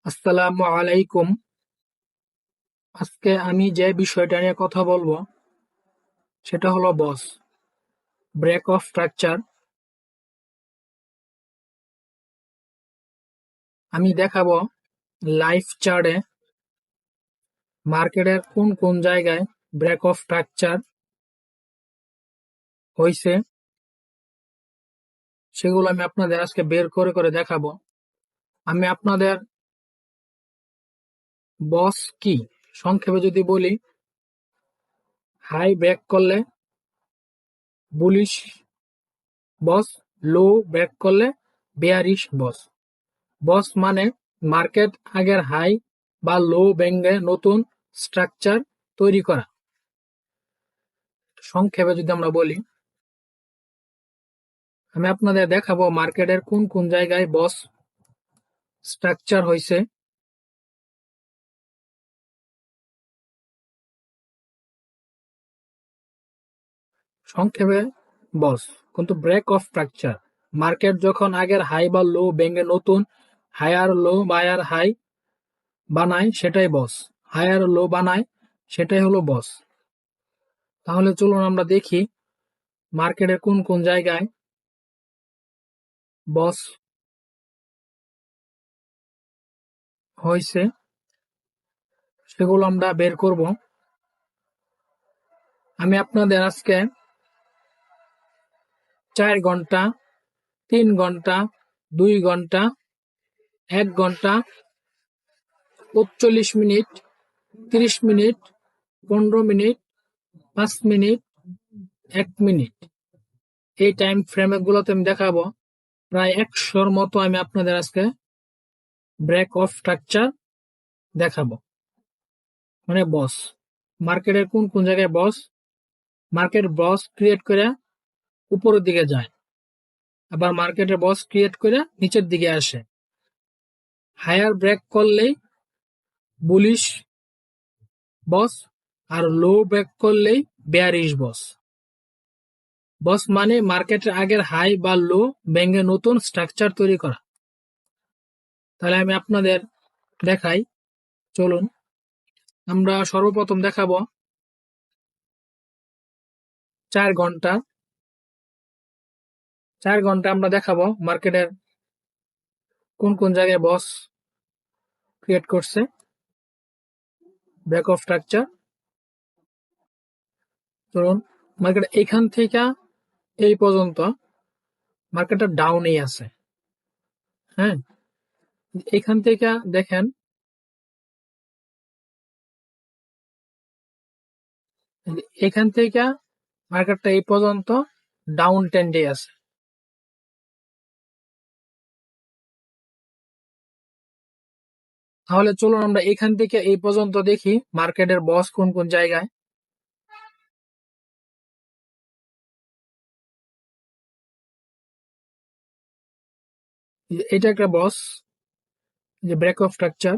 আসসালামু আলাইকুম। আজকে আমি যে বিষয়টা নিয়ে কথা বলবো সেটা হলো বস ব্রেক অফ স্ট্রাকচার। আমি দেখাবো লাইভ চার্টে মার্কেটের কোন কোন জায়গায় ব্রেক অফ স্ট্রাকচার হয়েছে, সেগুলো আমি আপনাদের আজকে বের করে করে দেখাবো। আমি আপনাদের বস কি সংক্ষেপে যদি বলি, হাই ব্রেক করলে বুলিশ বস, লো ব্রেক করলে বেয়ারিশ বস। বস মানে মার্কেট আগের হাই বা লো ভেঙে নতুন স্ট্রাকচার তৈরি করা। সংক্ষেপে যদি আমরা বলি, আমি আপনাদের দেখাবো মার্কেটের কোন কোন জায়গায় বস স্ট্রাকচার হয়েছে। সংক্ষেপে বস কিন্তু ব্রেক অফ স্ট্রাকচার, মার্কেট যখন আগের হাই বা লো ভেঙে নতুন হায়ার লো বায়ার হাই বানায় সেটাই বস। হায়ার লো বানায় সেটাই হলো বস। তাহলে চলুন আমরা দেখি মার্কেটের কোন কোন জায়গায় বস হয়েছে, সেগুলো আমরা বের করব। আমি আপনাদের আজকে 4 ঘন্টা, 3 ঘন্টা, 2 ঘন্টা, 1 ঘন্টা, 45 minute, 30 minute, 15 minute, 5 minute, 1 minute, এই টাইম ফ্রেম গুলোতে আমি দেখাবো প্রায় 100-র মতো। আমি আপনাদের আজকে ব্রেক অফ স্ট্রাকচার দেখাবো, মানে বস মার্কেটের কোন কোন জায়গায় বস। মার্কেট বস ক্রিয়েট করে উপরের দিকে যায়, আবার মার্কেটের বস ক্রিয়েট করে নিচের দিকে আসে। হায়ার ব্রেক করলেই বুলিশ বস, আর লো ব্রেক করলেই বেয়ারিশ বস। বস মানে মার্কেটের আগের হাই বা লো ভেঙে নতুন স্ট্রাকচার তৈরি করা। তাহলে আমি আপনাদের দেখাই, চলুন। আমরা সর্বপ্রথম দেখাবো 4 ঘন্টা। 4 ঘন্টা আমরা দেখাবো মার্কেটের কোন কোন জায়গায় বস ক্রিয়েট করছে, ব্রেক অফ স্ট্রাকচার। চলুন, মার্কেট এখান থেকে এই পর্যন্ত মার্কেটটা ডাউনেই আছে। হ্যাঁ, এখান থেকে দেখেন, এখান থেকে মার্কেটটা এই পর্যন্ত ডাউন ট্রেন্ডে আছে। তাহলে চলুন আমরা এখান থেকে এই পর্যন্ত দেখি মার্কেটের বস কোন কোন জায়গায়। এটা একটা বস, যে ব্রেক অফ স্ট্রাকচার।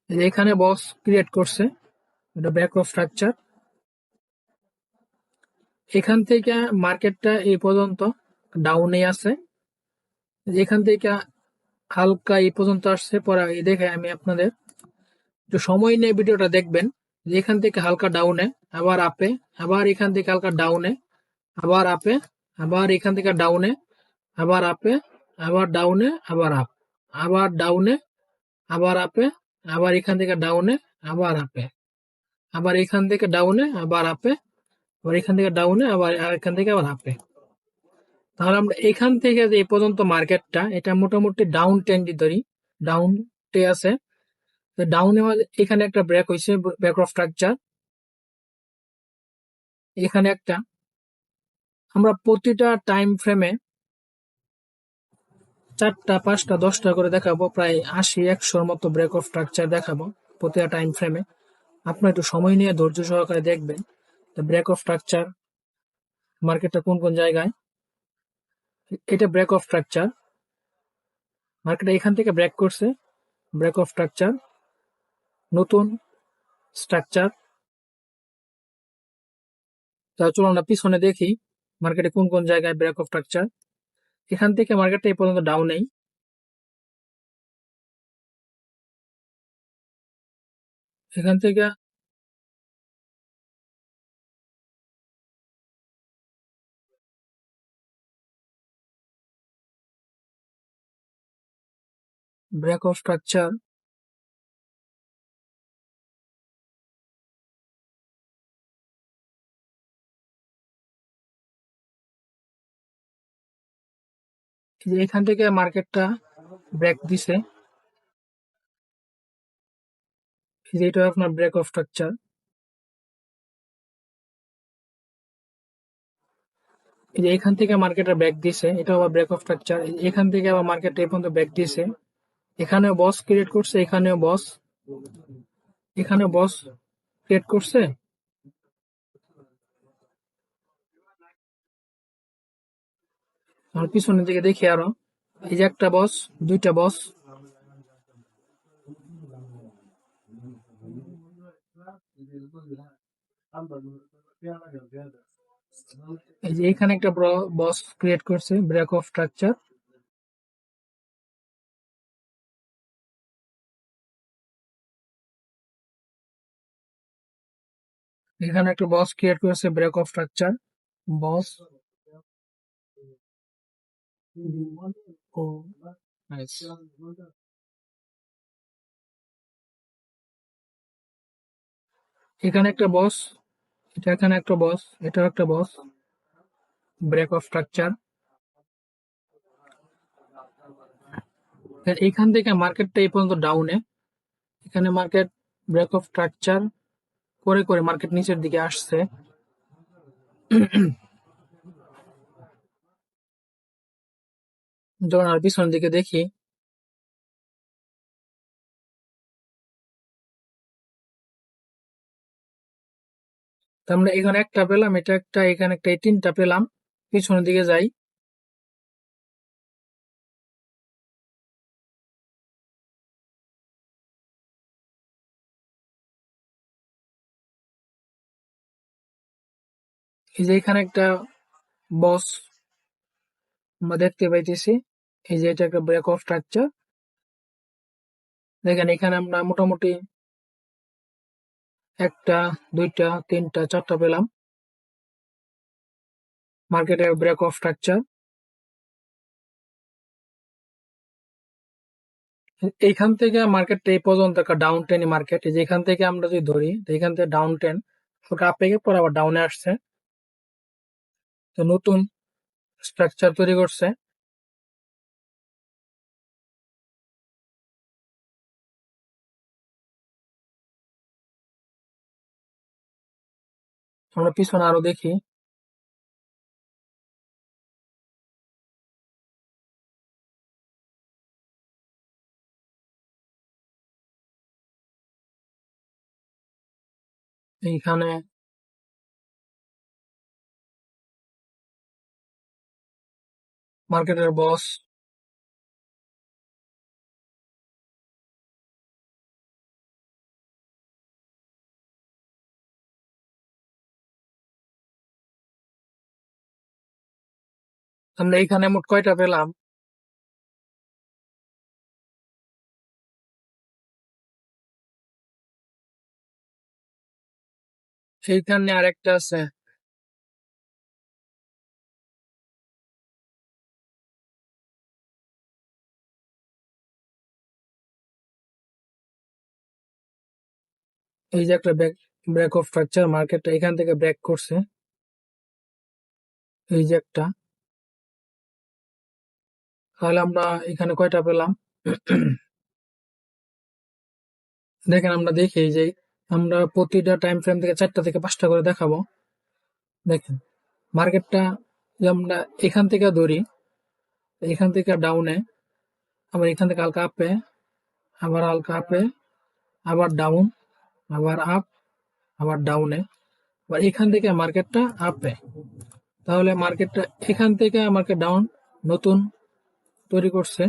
এখানে বস ক্রিয়েট করছে, এটা ব্রেক অফ স্ট্রাকচার। এখান থেকে মার্কেটটা এই পর্যন্ত ডাউনে আছে, এখান থেকে হালকা এই পর্যন্ত আসছে। পরে দেখে আমি আপনাদের একটু সময় নিয়ে ভিডিওটা দেখবেন, যে এখান থেকে হালকা ডাউনে, আবার আপে, আবার এখান থেকে হালকা ডাউনে, আবার আপে, আবার এখান থেকে ডাউনে, আবার আপে, আবার ডাউনে, আবার আপ, আবার ডাউনে, আবার আপে, আবার এখান থেকে ডাউনে, আবার আপে, আবার এখান থেকে ডাউনে, আবার আপে, আবার এখান থেকে ডাউনে, আবার এখান থেকে আবার আপে। তাহলে আমরা এখান থেকে যে এই পর্যন্ত মার্কেটটা, এটা মোটামুটি ডাউন ট্রেন্ডই ধরি, ডাউন টে আছে। ডাউনে এখানে একটা ব্রেক হয়েছে, ব্রেক অফ স্ট্রাকচার এখানে একটা। আমরা প্রতিটা টাইম ফ্রেমে 4টা, 5টা, 10টা করে দেখাবো, প্রায় 80-100-র মতো ব্রেক অফ স্ট্রাকচার দেখাবো প্রতিটা টাইম ফ্রেমে। আপনার একটু সময় নিয়ে ধৈর্য সহকারে দেখবেন ব্রেক অফ স্ট্রাকচার মার্কেটটা কোন কোন জায়গায়। এটা ব্রেক অফ স্ট্রাকচার, মার্কেট এখান থেকে ব্রেক করছে, ব্রেক অফ স্ট্রাকচার, নতুন স্ট্রাকচার। তা চলুন আমরা পিছনে দেখি মার্কেটে কোন কোন জায়গায় ব্রেক অফ স্ট্রাকচার। এখান থেকে মার্কেটটা এই পর্যন্ত ডাউন নেই, এখান থেকে ব্রেক অফ স্ট্রাকচার, এখান থেকে মার্কেটটা ব্রেক দিছে, এটা আপনার ব্রেক অফ স্ট্রাকচার। এখান থেকে মার্কেটে ব্রেক দিছে, এটা আবার ব্রেক অফ স্ট্রাকচার। এখান থেকে আবার মার্কেট এই পর্যন্ত ব্রেক দিছে, এখানেও বস ক্রিয়েট করছে, এখানেও বস, এখানে বস ক্রিয়েট করছে। আর পিছনের দিকে দেখি আরো, এই যে একটা বস, দুইটা বস, এই যে এখানে একটা বস ক্রিয়েট করছে, ব্রেক অফ স্ট্রাকচার। এখানে একটা বস ক্রিয়েট করেছে, break of structure, BOS. Oh nice. এখানে একটা বস, এটা এখানে একটা বস, এটাও একটা বস, ব্রেক অফ স্ট্রাকচার। এখান থেকে মার্কেটটা এই পর্যন্ত ডাউনে, এখানে মার্কেট ব্রেক অফ স্ট্রাকচার করে করে মার্কেট নিচের দিকে আসছে। যখন আর পিছনের দিকে দেখি, তো আমরা এখানে একটা পেলাম, এটা একটা, এখানে একটা, এই তিনটা পেলাম। পিছনের দিকে যাই, এই যে এখানে একটা বস আমরা দেখতে পাইতেছি, এই যে এটা একটা ব্রেক অফ স্ট্রাকচার। দেখেন এখানে আমরা মোটামুটি একটা, দুইটা, তিনটা, চারটা পেলাম মার্কেটের ব্রেক অফ স্ট্রাকচার। এইখান থেকে মার্কেটটা এই পর্যন্ত একটা ডাউন টেন মার্কেট, এই যে এখান থেকে আমরা যদি ধরি, তো এখান থেকে ডাউন টেন আপে গিয়ে পরে আবার ডাউনে আসছে, তো নতুন স্ট্রাকচার তৈরি করছে। আমরা পিছনে আরো দেখি, এইখানে মার্কেটের বস, আমরা এইখানে মোট কয়টা পেলাম, সেইখানে আরেকটা আছে, এই যে একটা ব্রেক অফ স্ট্রাকচার, মার্কেটটা এখান থেকে ব্রেক করছে, এই যে একটা। তাহলে আমরা এখানে কয়টা পেলাম? দেখেন আমরা দেখি, এই যে আমরা প্রতিটা টাইম ফ্রেম থেকে 4টা থেকে 5টা করে দেখাবো। দেখেন মার্কেটটা, যে আমরা এখান থেকে ধরি, এখান থেকে ডাউনে, আবার এখান থেকে হালকা আপে, আবার হালকা আপে, আবার ডাউন, আবার আপ, আবার ডাউনে, আবার এখান থেকে মার্কেটটা আপে। তাহলে মার্কেটটা এখান থেকে মার্কেট ডাউন নতুন তৈরি করছে,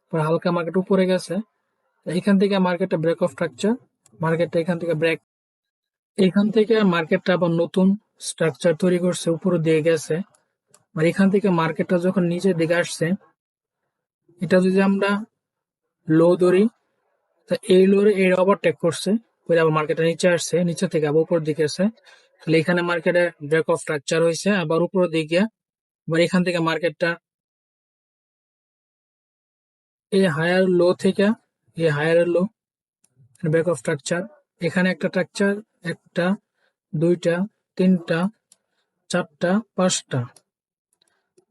পরে হালকা মার্কেট উপরে গেছে, এখান থেকে মার্কেটটা ব্রেক অফ স্ট্রাকচার, মার্কেটটা এখান থেকে ব্রেক, এখান থেকে মার্কেটটা আবার নতুন স্ট্রাকচার তৈরি করছে, উপরে দিয়ে গেছে, আর এখান থেকে মার্কেটটা যখন নিচের দিকে আসছে, এটা যদি আমরা লো ধরি, তা এই লোরে এই ওভারটেক করছে, করে আবার মার্কেটে নিচে আসছে, নিচে থেকে আবার উপর দিকে আছে, তাহলে এখানে মার্কেটে ব্রেক অফ স্ট্রাকচার হয়েছে, আবার উপরের দিকে আবার এখান থেকে মার্কেটটা এই হায়ার লো থেকে এই higher low break of structure, এখানে একটা স্ট্রাকচার, একটা, দুইটা, তিনটা, চারটা, পাঁচটা,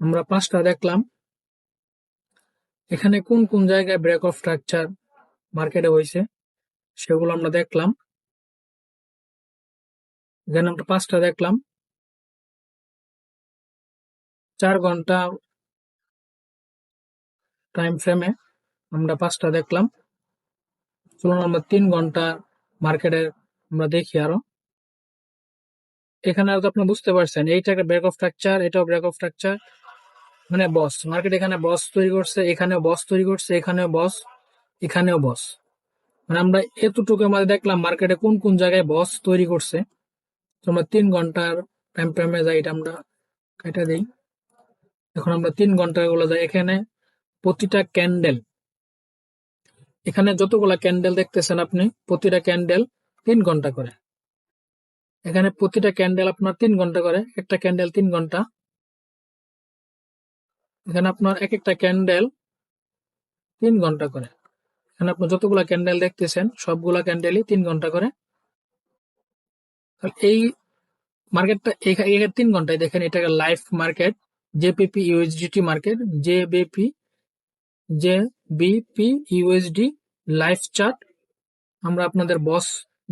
আমরা পাঁচটা দেখলাম। এখানে কোন কোন জায়গায় ব্রেক অফ স্ট্রাকচার মার্কেটে হয়েছে সেগুলো আমরা দেখলাম। এখানে আমরা পাঁচটা দেখলাম, 4 ঘন্টা টাইম ফ্রেমে আমরা পাঁচটা দেখলাম। চলুন আমরা 3 ঘন্টা মার্কেটে আমরা দেখি আরো। এখানে তো আপনি বুঝতে পারছেন, এইটা একটা ব্রেক অফ স্ট্রাকচার, এটাও ব্রেক অফ স্ট্রাকচার, মানে বস মার্কেট এখানে বস তৈরি করছে, এখানেও বস তৈরি করছে, এখানেও বস, এখানেও বস। মানে আমরা এতটুকু আমাদের দেখলাম মার্কেটে কোন কোন জায়গায় বস তৈরি করছে। তো আমরা 3 ঘন্টার টাইম ফ্রেমে যাই, এটা আমরা কেটে দিই। এখন আমরা 3 ঘন্টা গুলো যাই, এখানে প্রতিটা ক্যান্ডেল, এখানে যতগুলা ক্যান্ডেল দেখতেছেন আপনি, প্রতিটা ক্যান্ডেল 3 ঘন্টা করে। এখানে প্রতিটা ক্যান্ডেল আপনার 3 ঘন্টা করে, একটা ক্যান্ডেল 3 ঘন্টা। এখানে আপনার এক একটা ক্যান্ডেল 3 ঘন্টা করে। এখানে আপনি যতগুলা ক্যান্ডেল দেখতেছেন সবগুলা ক্যান্ডেলই 3 ঘন্টা করে। এই মার্কেটটা এখানে 3 ঘন্টায় দেখেন, এটা live market, JPP USDT market, JBP JBP USD live chart. আমরা আপনাদের বস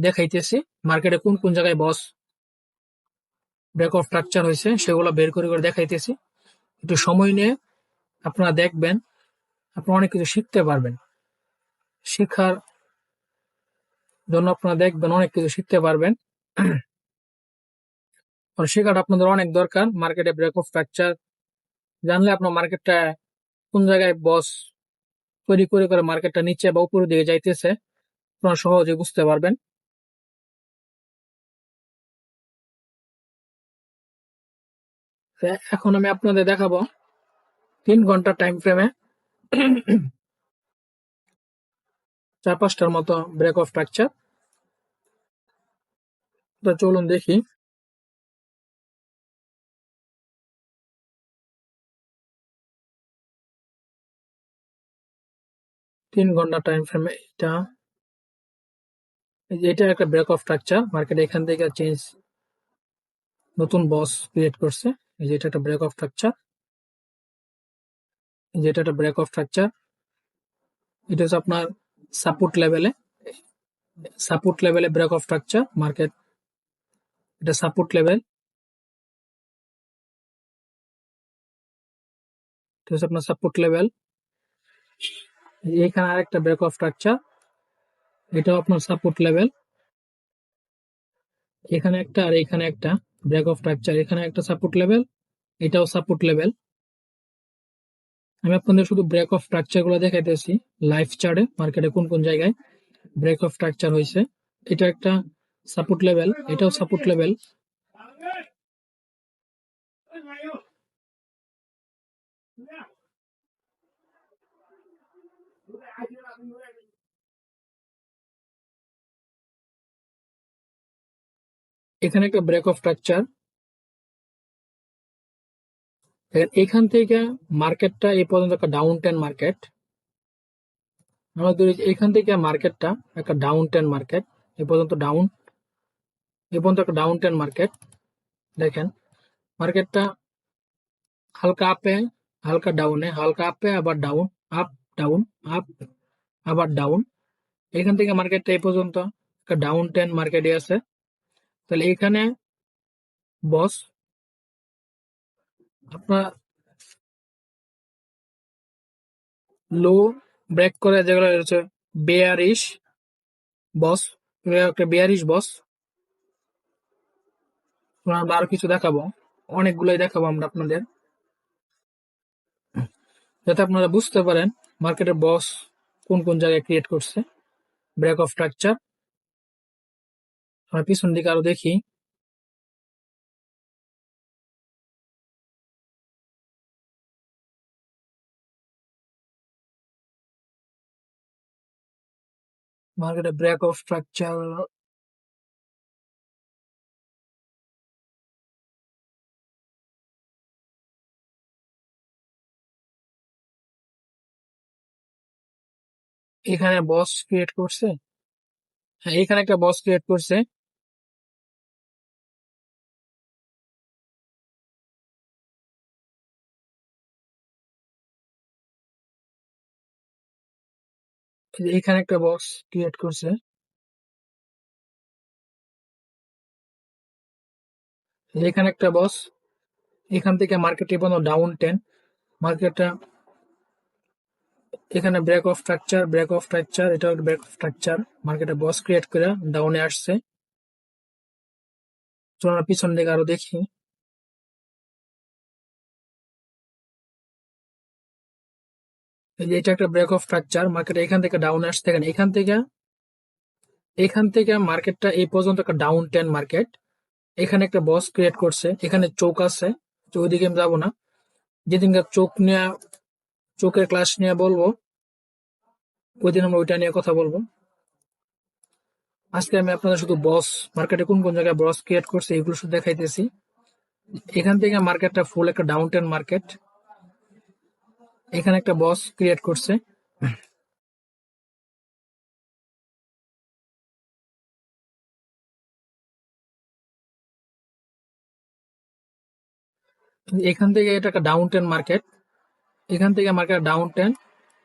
দেখাইতেছি, মার্কেটে কোন কোন জায়গায় বস ব্রেক অফ স্ট্রাকচার হয়েছে সেগুলো বের করে করে দেখাইতেছি। একটু সময় নিয়ে আপনারা দেখবেন, আপনারা অনেক কিছু শিখতে পারবেন। শিখার জন্য আপনারা দেখবেন, অনেক কিছু শিখতে পারবেন। আর শেখাটা আপনাদের অনেক দরকার। মার্কেটে ব্রেক অফ স্ট্রাকচার জানলে আপনার মার্কেটটা কোন জায়গায় বস তৈরি করে করে মার্কেটটা নিচে বা উপরের দিকে যাইতেছে আপনারা সহজে বুঝতে পারবেন। তো এখন আমি আপনাদের দেখাবো 3 ঘন্টা টাইম ফ্রেমে 4-5টার মতো ব্রেক অফ স্ট্রাকচার। তো চলুন দেখি। 3 ঘন্টা টাইম ফ্রেমে এটা একটা ব্রেক অফ স্ট্রাকচার, মার্কেট এখান থেকে চেঞ্জ, নতুন বস ক্রিয়েট করছে। এই যে এটা একটা ব্রেক অফ স্ট্রাকচার, যেটা একটা ব্রেক অফ স্ট্রাকচার। এটা হচ্ছে আপনার সাপোর্ট লেভেলে, ব্রেক অফ স্ট্রাকচার মার্কেট, এটা সাপোর্ট লেভেল। এটা হচ্ছে আপনার সাপোর্ট লেভেল। এখানে আরেকটা ব্রেক অফ স্ট্রাকচার, এটাও আপনার সাপোর্ট লেভেল। এখানে একটা আর এখানে একটা ব্রেক অফ স্ট্রাকচার, এখানে একটা সাপোর্ট লেভেল, এটাও সাপোর্ট লেভেল। আমি আপনাদের শুধু ব্রেক অফ স্ট্রাকচার গুলো দেখাইতেছি লাইভ চার্টে, মার্কেটে কোন কোন জায়গায় ব্রেক অফ স্ট্রাকচার হয়েছে। এটা একটা সাপোর্ট লেভেল, এটাও সাপোর্ট লেভেল। এখানে একটা ব্রেক অফ স্ট্রাকচার। এখান থেকে মার্কেটটা এই পর্যন্ত একটা ডাউন টেন মার্কেট, আমাদের এখান থেকে মার্কেটটা একটা ডাউন টেন মার্কেট, এ পর্যন্ত ডাউন, এ পর্যন্ত একটা ডাউন টেন মার্কেট। দেখেন মার্কেটটা হালকা আপে, হালকা ডাউনে, হালকা আপে, আবার ডাউন, আপ, ডাউন, আপ, আবার ডাউন। এখান থেকে মার্কেটটা এই পর্যন্ত একটা ডাউন টেন মার্কেটে আছে। তাহলে এখানে বস আপনার লো ব্রেক করে, যেগুলো হচ্ছে বেয়ারিশ বস, একটা বেয়ারিশ বস। আমরা আরো কিছু দেখাবো, অনেকগুলোই দেখাবো আমরা আপনাদের, যাতে আপনারা বুঝতে পারেন মার্কেটের বস কোন কোন জায়গায় ক্রিয়েট করছে ব্রেক অফ স্ট্রাকচার। আমরা পিছন দিকে আরো দেখি। মার্কেটে ব্রেক অফ স্ট্রাকচার, এখানে বস ক্রিয়েট করছে। হ্যাঁ, এখানে একটা বস ক্রিয়েট করছে। এখানে একটা বক্স ক্রিয়েট করছে। এখানে একটা বস। এখান থেকে মার্কেটে পর্যন্ত ডাউন 10। মার্কেটটা এখানে break of structure, break of structure, এটা ব্রেক অফ স্ট্রাকচার। মার্কেটে বস ক্রিয়েট করে ডাউনে আসছে। চলুন আমরা পিছন দিকে আরো দেখি। এই যে এটা একটা ব্রেক অফ স্ট্রাকচার, মার্কেট এখান থেকে ডাউন আসছে। দেখেন এখান থেকে মার্কেটটা এই পর্যন্ত একটা ডাউন 10 মার্কেট। এখানে একটা বস ক্রিয়েট করছে, এখানে চোখ আছে। তো ওইদিকে আমি যাবো না। যেদিনকার চোখের ক্লাস নিয়ে বলবো, ওই দিন আমরা ওইটা নিয়ে কথা বলবো। আজকে আমি আপনাদের শুধু বস, মার্কেটে কোন কোন জায়গায় বস ক্রিয়েট করছে এগুলো শুধু দেখাইতেছি। এখান থেকে মার্কেটটা ফুল একটা ডাউন 10 মার্কেট। এখানে একটা বস ক্রিয়েট করছে। এখান থেকে এটা একটা ডাউন 10 মার্কেট। এখান থেকে মার্কেট ডাউন 10।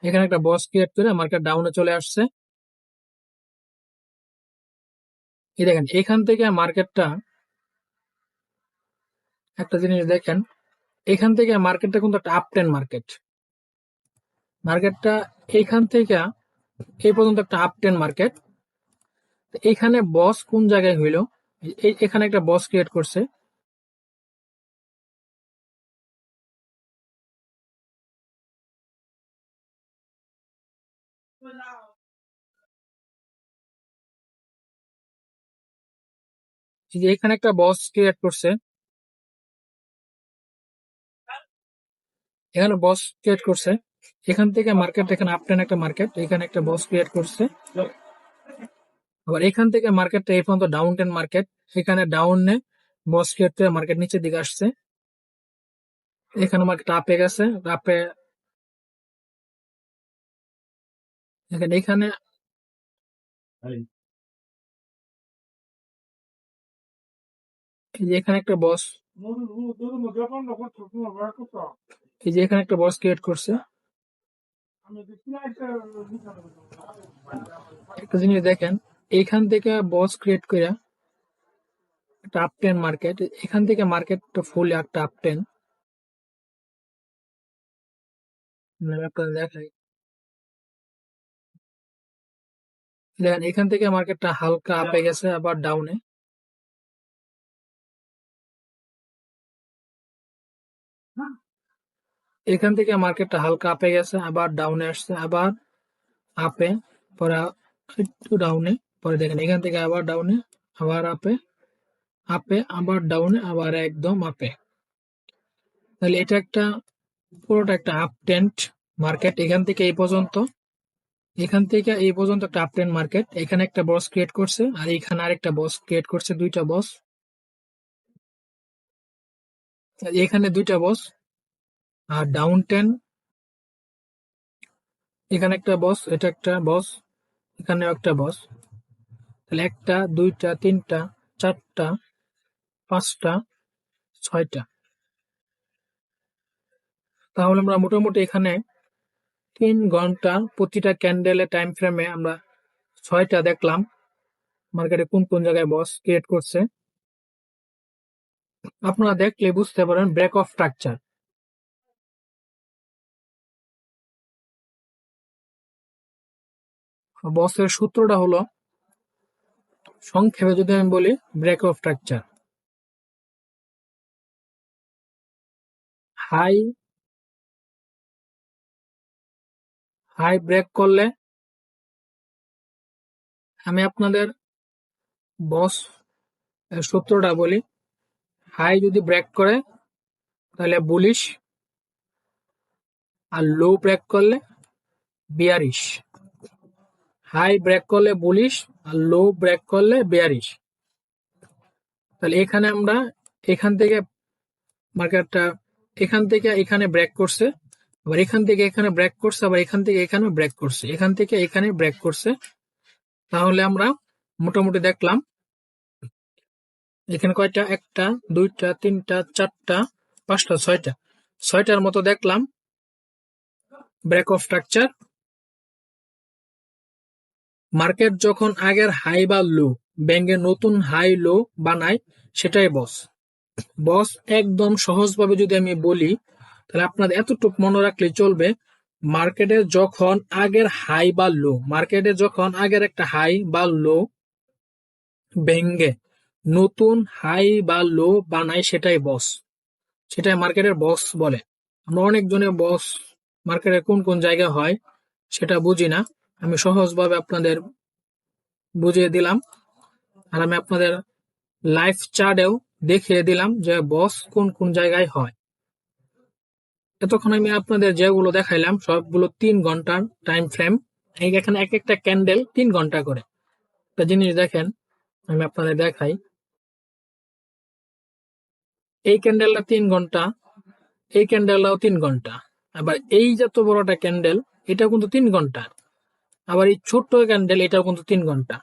এখানে একটা বস ক্রিয়েট করে মার্কেট ডাউনে চলে আসছে। এই দেখেন এখান থেকে মার্কেটটা, একটা জিনিস দেখেন, এখান থেকে মার্কেটটা কিন্তু একটা আপ 10 মার্কেট। মার্কেটটা এখান থেকে এই পর্যন্ত একটা আপ 10 মার্কেট। এখানে বস কোন জায়গায় হইলো? এখানে একটা বস ক্রিয়েট করছে। এই যে এখানে একটা বস ক্রিয়েট করছে। এখানে বস ক্রিয়েট করছে। এখান থেকে মার্কেট, এখানে আপ 10 একটা মার্কেট, এখানে একটা বস ক্রিয়েট করছে। আবার এখান থেকে মার্কেটটা এই পর্যন্ত ডাউন 10 মার্কেট। এখানে ডাউনে বস ক্রিয়েট করে মার্কেট নিচের দিকে আসছে। এখানে মার্কেট আপে গেছে, আপে এখানে এই যে এখানে একটা বস, এই যে এখানে একটা বস ক্রিয়েট করছে। একটা জিনিস দেখেন, এইখান থেকে বস ক্রিয়েট করে একটা আপ 10 মার্কেট। এখান থেকে মার্কেটটা ফুল একটা আপ 10। আপনাদের দেখাই, দেখেন এখান থেকে মার্কেটটা হালকা আপে গেছে আবার ডাউনে। এখান থেকে মার্কেটটা হালকা আপে গেছে আবার ডাউনে আসছে, আবার আপে, পরে একটু ডাউনে, পরে দেখেন এখান থেকে আবার ডাউনে, আবার আপে, আপে আবার ডাউনে, আবার একদম আপে। তাহলে এটা একটা পুরোটা একটা আপ টেন্ট মার্কেট। এখান থেকে এই পর্যন্ত, এখান থেকে এই পর্যন্ত একটা আপ টেন্ট মার্কেট। এখানে একটা বস ক্রিয়েট করছে আর এখানে আরেকটা বস ক্রিয়েট করছে, দুইটা বস। এখানে দুইটা বস আর ডাউন 10। এখানে একটা বস, এটা একটা বস, এখানেও একটা বস। তাহলে একটা, দুইটা, তিনটা, চারটা, পাঁচটা, ছয়টা। তাহলে আমরা মোটামুটি এখানে 3 ঘন্টা প্রতিটা ক্যান্ডেলের টাইম ফ্রেমে আমরা 6টা দেখলাম মার্কেটে কোন কোন জায়গায় বস ক্রিয়েট করছে। আপনারা দেখলে বুঝতে পারেন ব্রেক অফ স্ট্রাকচার। বসের সূত্রটা হলো, সংক্ষেপে যদি আমি বলি, break of structure. High high break করলে, আমি আপনাদের বস এর সূত্রটা বলি। হাই যদি ব্রেক করে তাহলে বুলিশ, আর লো ব্রেক করলে বিয়ারিশ। হাই ব্রেক করলে বুলিশ আর লো ব্রেক করলে বেয়ারিশ। তাহলে এখানে আমরা এখান থেকে মার্কেটটা এখান থেকে এখানে ব্রেক করছে, আবার এখান থেকে এখানে ব্রেক করছে, আবার এখান থেকে এখানে ব্রেক করছে, এখান থেকে এখানে ব্রেক করছে। তাহলে আমরা মোটামুটি দেখলাম এখানে কয়টা, একটা, দুইটা, তিনটা, চারটা, পাঁচটা, ছয়টার মতো দেখলাম ব্রেক অফ স্ট্রাকচার। মার্কেট যখন আগের হাই বা লো ব্যাঙ্গে নতুন হাই লো বানায় সেটাই বস। বস একদম সহজভাবে যদি আমি বলি তাহলে আপনাদের এতটুকু মনে রাখলে চলবে, মার্কেটে যখন আগের হাই বা লো, মার্কেটে যখন আগের একটা হাই বা লো ভেঙ্গে নতুন হাই বা লো বানায় সেটাই বস, সেটাই মার্কেটের বস বলে। আমরা অনেকজনের বস মার্কেটের কোন কোন জায়গায় হয় সেটা বুঝি না, আমি সহজভাবে আপনাদের বুঝিয়ে দিলাম। আর আমি আপনাদের লাইভ চার্টেও দেখিয়ে দিলাম যে বস কোন কোন জায়গায় হয়। এতক্ষণ আমি আপনাদের যেগুলো দেখাইলাম সবগুলো 3 ঘন্টার টাইম ফ্রেম। এখানে এক একটা ক্যান্ডেল 3 ঘন্টা করে। একটা জিনিস দেখেন, আমি আপনাদের দেখাই। এই ক্যান্ডেলটা 3 ঘন্টা, এই ক্যান্ডেলটাও 3 ঘন্টা, আবার এই যত বড়টা ক্যান্ডেল এটাও কিন্তু 3 ঘন্টা, আবার এই ছোট্ট ক্যান্ডেল এটাও কিন্তু 3 ঘন্টা।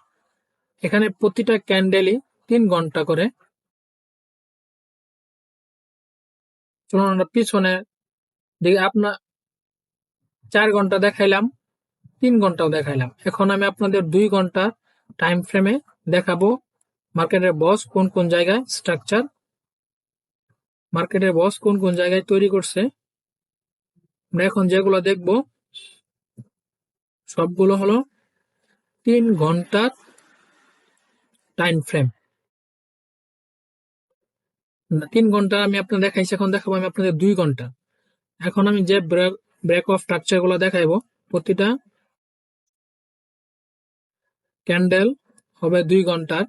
এখানে প্রতিটা ক্যান্ডেলই 3 ঘন্টা করে। চলুন আমরা পিছনে দিকে আপনার 4 ঘন্টা দেখাইলাম, 3 ঘন্টাও দেখাইলাম। এখন আমি আপনাদের 2 ঘন্টা টাইম ফ্রেমে দেখাবো মার্কেটের বস কোন কোন জায়গায় স্ট্রাকচার, মার্কেটের বস কোন কোন জায়গায় তৈরি করছে। আমরা এখন যেগুলো দেখব সবগুলো হলো 3 ঘন্টার টাইম ফ্রেম। 3 ঘন্টা আমি আপনাদের দেখাইছি, এখন দেখাবো আমি আপনাদের 2 ঘন্টা। এখন আমি যে ব্রেক অফ স্ট্রাকচার গুলো দেখাইবো, প্রতিটা ক্যান্ডেল হবে 2 ঘন্টার।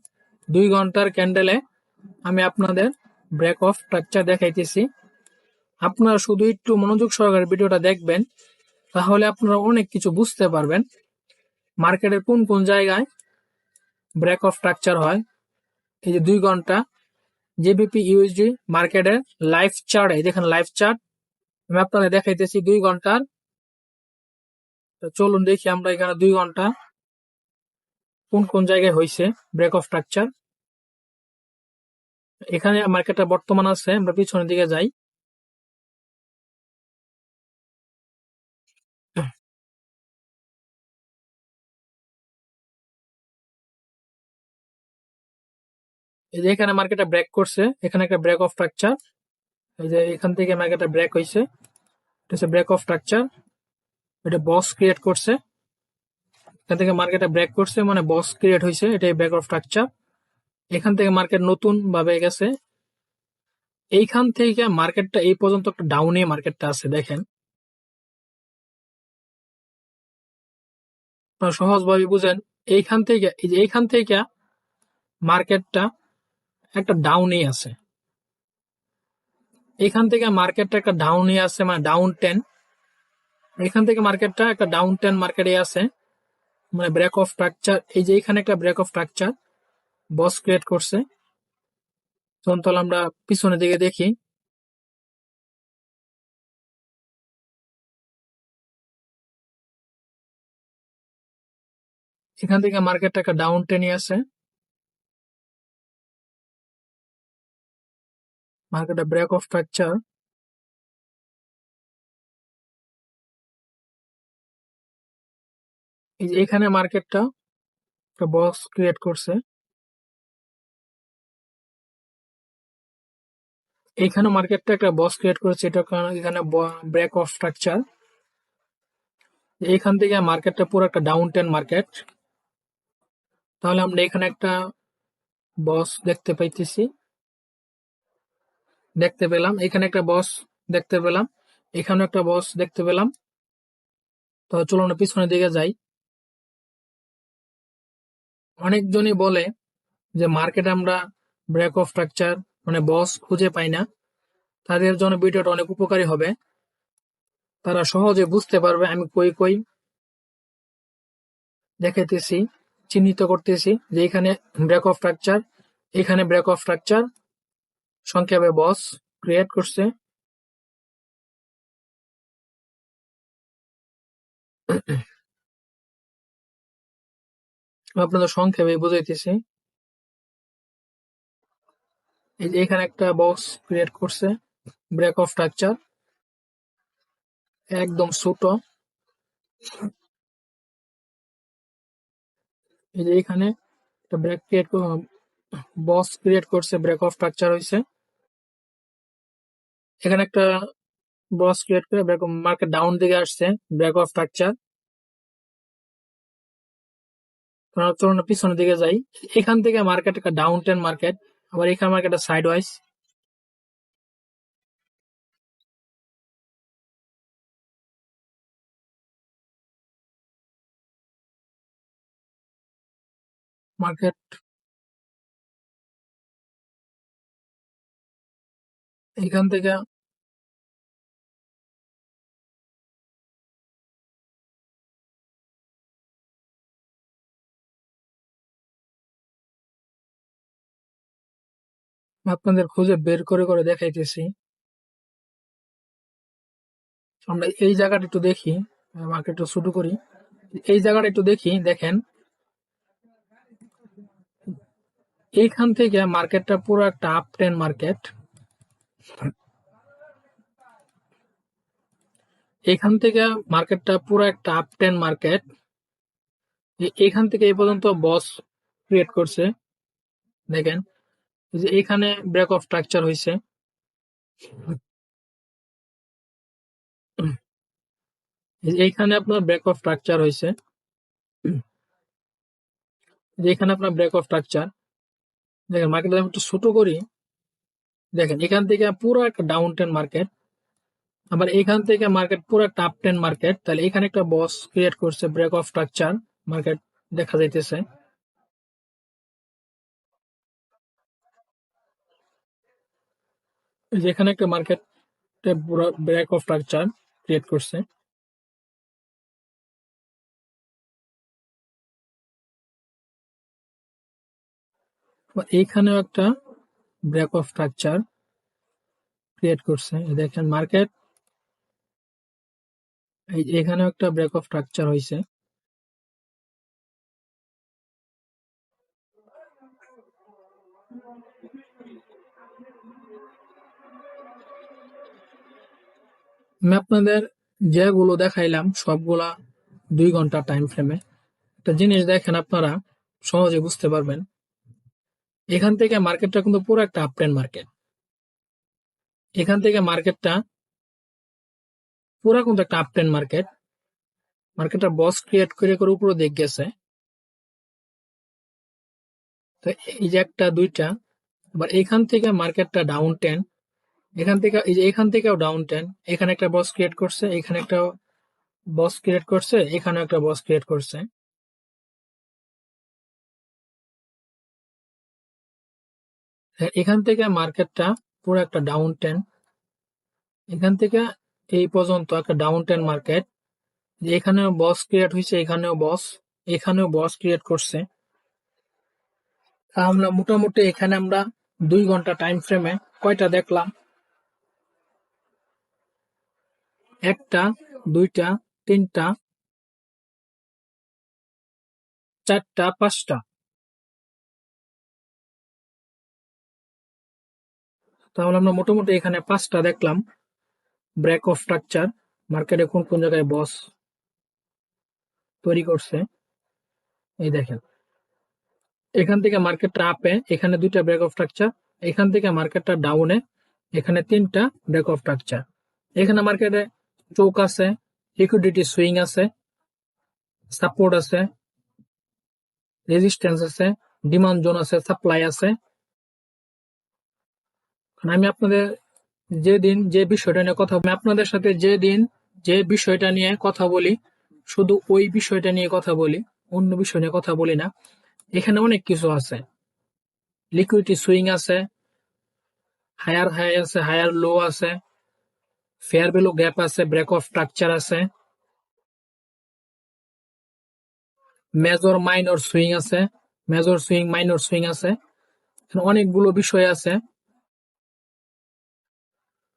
2 ঘন্টার ক্যান্ডেলে আমি আপনাদের ব্রেক অফ স্ট্রাকচার দেখাইতেছি। আপনারা শুধু একটু মনোযোগ সহকারে ভিডিওটা দেখবেন, তাহলে আপনারা অনেক কিছু বুঝতে পারবেন মার্কেটের কোন কোন জায়গায় ব্রেক অফ স্ট্রাকচার হয়। এই যে 2 ঘন্টা জেবিপি ইউএসডি মার্কেটের লাইভ চার্ট, এই দেখেন লাইভ চার্ট আমি আপনাদের দেখাইতেছি 2 ঘন্টার। তো চলুন দেখি আমরা এখানে 2 ঘন্টা কোন কোন জায়গায় হয়েছে ব্রেক অফ স্ট্রাকচার। এখানে মার্কেটটা বর্তমান আছে, আমরা পিছনের দিকে যাই। এই যে এখানে মার্কেটটা ব্রেক করছে, এখানে একটা ব্রেক অফ স্ট্রাকচার। এই যে এখান থেকে মার্কেটটা ব্রেক হয়েছে, এটা হচ্ছে ব্রেক অফ স্ট্রাকচার। এটা বস ক্রিয়েট করছে, এখান থেকে মার্কেটটা ব্রেক করছে মানে বস ক্রিয়েট হয়েছে, এটাই ব্রেক অফ স্ট্রাকচার। এখান থেকে মার্কেট নতুন ভাবে গেছে, এইখান থেকে মার্কেটটা এই পর্যন্ত একটা ডাউনে মার্কেটটা আছে দেখেন। আপনারা সহজভাবে বুঝেন, এইখান থেকে এই যে এইখান থেকে মার্কেটটা একটা ডাউনে আছে, এখান থেকে মার্কেটটা একটা ডাউনে আছে মানে ডাউন 10। এখান থেকে মার্কেটটা একটা ডাউন 10 মার্কেটে আছে মানে ব্রেক অফ স্ট্রাকচার। এই যে এখানে একটা break of structure BOS create করছে। তখন তাহলে আমরা পিছনের দিকে দেখি, এখান থেকে মার্কেটটা একটা ডাউন 10 আছে, মার্কেটটা ব্রেক অফ স্ট্রাকচার। এই যে এখানে মার্কেটটা একটা বক্স ক্রিয়েট করছে, এইখানে মার্কেটটা একটা বক্স ক্রিয়েট করেছে, এটা কারণ এখানে ব্রেক অফ স্ট্রাকচার। এইখান থেকে মার্কেটটা পুরো একটা ডাউন 10 মার্কেট। তাহলে আমরা এখানে একটা বস দেখতে পাইতেছি, দেখতে পেলাম এখানে একটা বস দেখতে পেলাম, এখানে একটা বস দেখতে পেলাম। তো চলো আমরা পিছনের দিকে যাই। অনেকজনই বলে যে মার্কেটে আমরা ব্রেক অফ স্ট্রাকচার মানে বস খুঁজে পাই না, তাদের জন্য ভিডিওটা অনেক উপকারী হবে, তারা সহজে বুঝতে পারবে আমি কই কই দেখাইতেছি, চিহ্নিত করতেছি যে এখানে ব্রেক অফ স্ট্রাকচার, এখানে ব্রেক অফ স্ট্রাকচার, সংক্ষেপে বস ক্রিয়েট করছে। আপনাদের সংক্ষেপে বুঝাইতেছি। এই যে এখানে একটা বক্স ক্রিয়েট করছে, ব্রেক অফ স্ট্রাকচার একদম ছোট। এই যে এখানে একটা ব্রেক ক্রিয়েট বক্স ক্রিয়েট করছে, ব্রেক অফ স্ট্রাকচার হয়েছে। এখানে একটা বক্স ক্রিয়েট করে ব্রেক মার্কেট ডাউন দিকে আসছে, ব্রেক অফ স্ট্রাকচার। চলুন পিছনের দিকে যাই। এখান থেকে মার্কেট একটা ডাউন ট্রেন্ড মার্কেট, আবার এখানে মার্কেট সাইড ওয়াইজ মার্কেট। এখান থেকে আপনাদের খুঁজে বের করে করে দেখাইতেছি। আমরা এই জায়গাটা একটু দেখি, মার্কেট শুরু করি। এই জায়গাটা একটু দেখি, দেখেন এইখান থেকে মার্কেটটা পুরো একটা আপ ট্রেন্ড মার্কেট। এখান থেকে মার্কেটটা পুরো একটা আপ ট্রেন্ড মার্কেট। এখান থেকে এই পর্যন্ত বস ক্রিয়েট করছে, দেখেন এই যে এখানে ব্রেক অফ স্ট্রাকচার হয়েছে। এইখানে আপনার ব্রেক অফ স্ট্রাকচার হয়েছে, যে এখানে আপনার ব্রেক অফ স্ট্রাকচার। দেখেন মার্কেটটা আমি একটু ছোট করি, দেখেন এখান থেকে পুরো একটা ডাউন ট্রেন্ড মার্কেট, আবার এখান থেকে মার্কেট পুরো একটা আপ ট্রেন্ড মার্কেট। তাহলে এখানে একটা বস ক্রিয়েট করছে, ব্রেক অফ স্ট্রাকচার মার্কেট দেখা যাইতেছে। যেখানে একটা মার্কেট পুরো ব্রেক অফ স্ট্রাকচার ক্রিয়েট করছে। এইখানেও একটা ব্রেক অফ স্ট্রাকচার ক্রিয়েট করছে, দেখেন মার্কেট এখানেও একটা ব্রেক অফ স্ট্রাকচার হয়েছে। আমি আপনাদের যেগুলো দেখাইলাম সবগুলা 2 ঘন্টা টাইম ফ্রেমে। একটা জিনিস দেখেন, আপনারা সহজে বুঝতে পারবেন। এখান থেকে মার্কেটটা কিন্তু পুরো একটা আপ ট্রেন্ড মার্কেট। এখান থেকে মার্কেটটা পুরো কিন্তু একটা আপ ট্রেন্ড মার্কেট। মার্কেটটা বস ক্রিয়েট করে করে উপরে দিক গেছে। তো এই যে একটা দুইটা, আবার এখান থেকে মার্কেটটা ডাউন ট্রেন্ড। এখান থেকে এই যে এখান থেকেও ডাউন ট্রেন্ড। এখানে একটা বস ক্রিয়েট করছে, এখানে একটা বস ক্রিয়েট করছে, এখানে একটা বস ক্রিয়েট করছে। এখান থেকে মার্কেটটা পুরো একটা ডাউন ট্রেন্ড। এখান থেকে এই পর্যন্ত একটা ডাউন ট্রেন্ড মার্কেট। এখানেও বস ক্রিয়েট হয়েছে, এখানেও বস, এখানেও বস ক্রিয়েট করছে। আমরা মোটামুটি এখানে আমরা 2 ঘন্টা টাইম ফ্রেমে কয়টা দেখলাম? একটা, দুইটা, তিনটা, চারটা, পাঁচটা। তাহলে আমরা মোটামুটি এখানে 5টা দেখলাম ব্রেক অফ স্ট্রাকচার। মার্কেটে কোন কোন জায়গায় বস তৈরি করছে, এই দেখেন। এখান থেকে মার্কেটটা আপে, এখানে 2টা ব্রেক অফ স্ট্রাকচার। এখান থেকে মার্কেটটা ডাউনে, এখানে 3টা ব্রেক অফ স্ট্রাকচার। এখানে মার্কেটে চোক আছে, লিকুইডিটি সুইং আছে, সাপোর্ট আছে, রেজিস্ট্যান্স আছে, ডিমান্ড জোন আছে, সাপ্লাই আছে। আমি আপনাদের যেদিন যে বিষয়টা নিয়ে কথা, আমি আপনাদের সাথে যেদিন যে বিষয়টা নিয়ে কথা বলি, শুধু ওই বিষয়টা নিয়ে কথা বলি, অন্য বিষয় নিয়ে কথা বলি না। এখানে অনেক কিছু আছে, লিকুইডিটি সুইং আছে, হায়ার হাই আছে, হায়ার লো আছে, ফেয়ার ভ্যালু গ্যাপ আছে, ব্রেক অফ স্ট্রাকচার আছে। মেজর মাইনর সুইং আছে, মেজর সুইং মাইনর সুইং আছে, অনেকগুলো বিষয় আছে।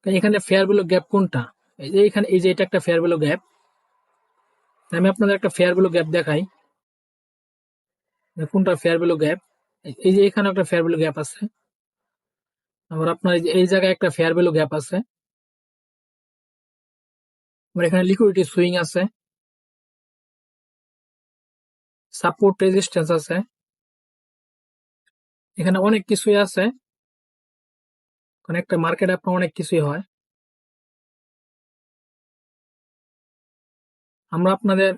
এখানে ফেয়ার ভ্যালু গ্যাপ কোনটা? এই যে এখানে, এই যে এটা একটা ফেয়ার ভ্যালু গ্যাপ। আমি আপনাদের একটা ফেয়ার ভ্যালু গ্যাপ দেখাই, কোনটা ফেয়ার ভ্যালু গ্যাপ। এই যে এখানে একটা ফেয়ার ভ্যালু গ্যাপ আছে, আবার আপনার এই জায়গায় একটা ফেয়ার ভ্যালু গ্যাপ আছে, আবার এখানে লিকুইডিটি সুইং আছে, সাপোর্ট রেজিস্ট্যান্স আছে, এখানে অনেক কিছুই আছে। কারণ একটা মার্কেট আপনার অনেক কিছুই হয়। আমরা আপনাদের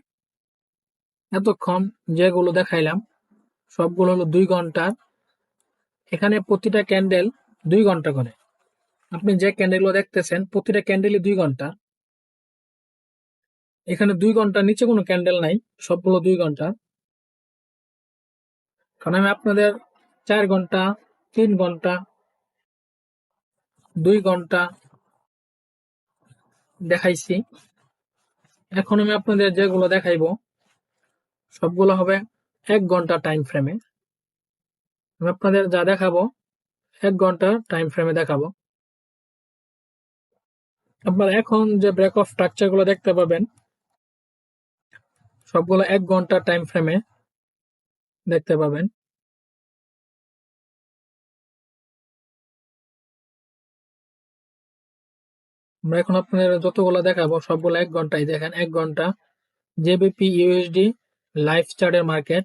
এতক্ষণ যেগুলো দেখাইলাম সবগুলো হলো 2 ঘন্টার। এখানে প্রতিটা ক্যান্ডেল 2 ঘন্টা করে। আপনি যে ক্যান্ডেলগুলো দেখতেছেন প্রতিটা ক্যান্ডেলই 2 ঘন্টা। এখানে 2 ঘন্টার নিচে কোনো ক্যান্ডেল নাই, সবগুলো 2 ঘন্টা। কারণ আমি আপনাদের 4 ঘন্টা, 3 ঘন্টা, 2 ঘন্টা দেখাইছি। এখন আমি আপনাদের যেগুলো দেখাইবো সবগুলো হবে 1 ঘন্টা টাইম ফ্রেমে। আমি আপনাদের যা দেখাবো 1 ঘন্টা টাইম ফ্রেমে দেখাবো। আপনারা এখন যে ব্রেক অফ স্ট্রাকচার গুলো দেখতে পাবেন সবগুলো 1 ঘন্টা টাইম ফ্রেমে দেখতে পাবেন। আমরা এখন আপনাদের যতগুলো দেখাবো সবগুলো 1 ঘন্টায়। দেখেন 1 ঘন্টা জেবিপি ইউএসডি লাইভ চার্টের মার্কেট।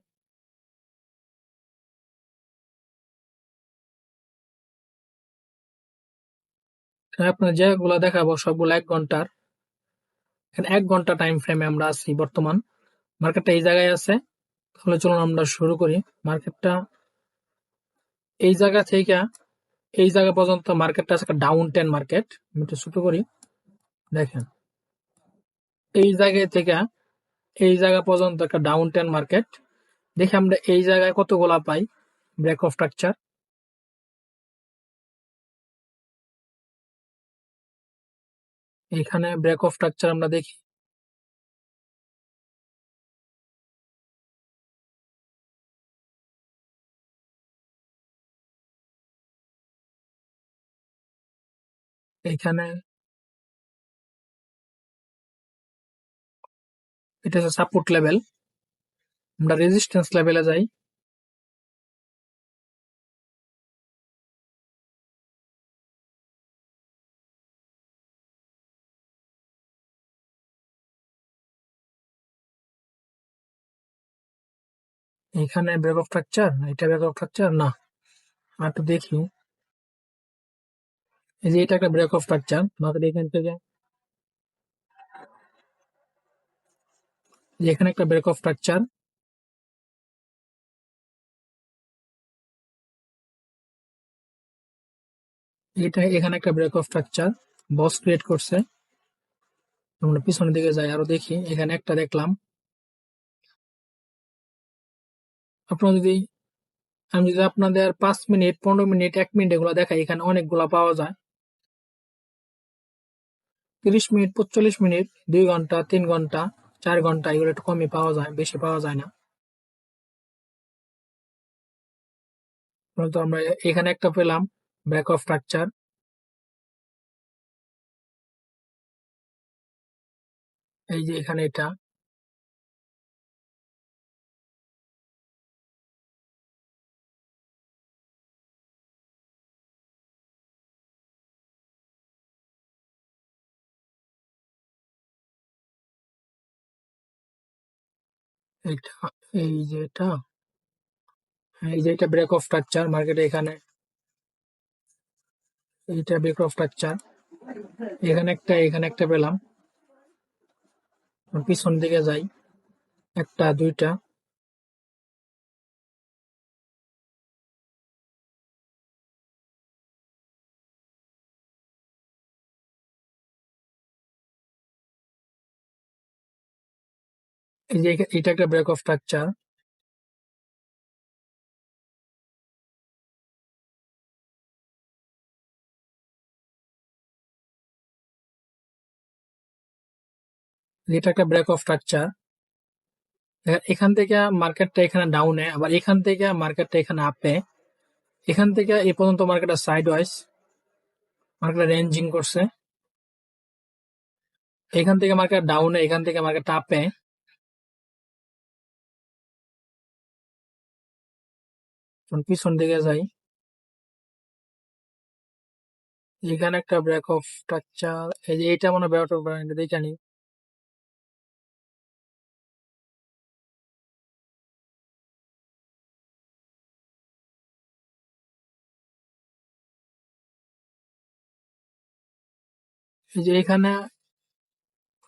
আপনার যেগুলো দেখাবো সবগুলো 1 ঘন্টার। এখানে 1 ঘন্টা টাইম ফ্রেমে আমরা আছি বর্তমান। মার্কেটটা এই জায়গায় আছে। তাহলে চলুন আমরা শুরু করি। মার্কেটটা এই জায়গা থেকে এই জায়গা পর্যন্ত মার্কেটটা আছে একটা ডাউন টেন মার্কেট। আমি একটু ছোট করি, দেখেন এই জায়গা থেকে এই জায়গা পর্যন্ত একটা ডাউন টেন মার্কেট। দেখি আমরা এই জায়গায় কতগুলা পাই ব্রেক অফ স্ট্রাকচার। এখানে ব্রেক অফ স্ট্রাকচার আমরা দেখি। এখানে এটা হচ্ছে সাপোর্ট লেভেল। আমরা রেজিস্ট্যান্স লেভেলে যাই। এখানে ব্রেক অফ স্ট্রাকচার, এটা ব্রেক অফ স্ট্রাকচার না। আর একটু দেখি, এই যে এটা একটা ব্রেক অফ স্ট্রাকচার। মার্কেট এখান থেকে এখানে একটা ব্রেক অফ স্ট্রাকচার, এটা এখানে একটা break of structure BOS create করছে। আমরা পিছনের দিকে যাই আরো দেখি, এখানে একটা দেখলাম। আপনারা যদি আমি যদি আপনাদের 5 মিনিট, 15 মিনিট, 1 মিনিট এগুলো দেখাই, এখানে অনেকগুলা পাওয়া যায়। 30 মিনিট, 45 মিনিট, 2 ঘন্টা, 3 ঘন্টা, 4 ঘন্টা এগুলো একটু কমই পাওয়া যায়, বেশি পাওয়া যায় না। তো আমরা এখানে একটা পেলাম ব্রেক অফ স্ট্রাকচার। এই যে এখানে এটা, এটা, এই যে এটা, হ্যাঁ, এই যে এটা ব্রেক অফ স্ট্রাকচার মার্কেটে। এইটা ব্রেক অফ স্ট্রাকচার। এখানে একটা পেলাম। পিছন দিকে যাই, একটা, দুইটা, এই যে এটা একটা ব্রেক অফ স্ট্রাকচার। এটা একটা ব্রেক অফ স্ট্রাকচার। এখান থেকে মার্কেটটা এখানে ডাউনে, আবার এখান থেকে মার্কেটটা এখানে আপে, এখান থেকে এই পর্যন্ত মার্কেটটা সাইড ওয়াইজ মার্কেট রেঞ্জিং করছে, এখান থেকে মার্কেট ডাউনে, এখান থেকে মার্কেট আপে, পিছন দিকে যাই, এখানে একটা ব্রেক অফ স্ট্রাকচার, এই যে এইটা মনে ব্রেক অফ দেখে নি, এই যে এখানে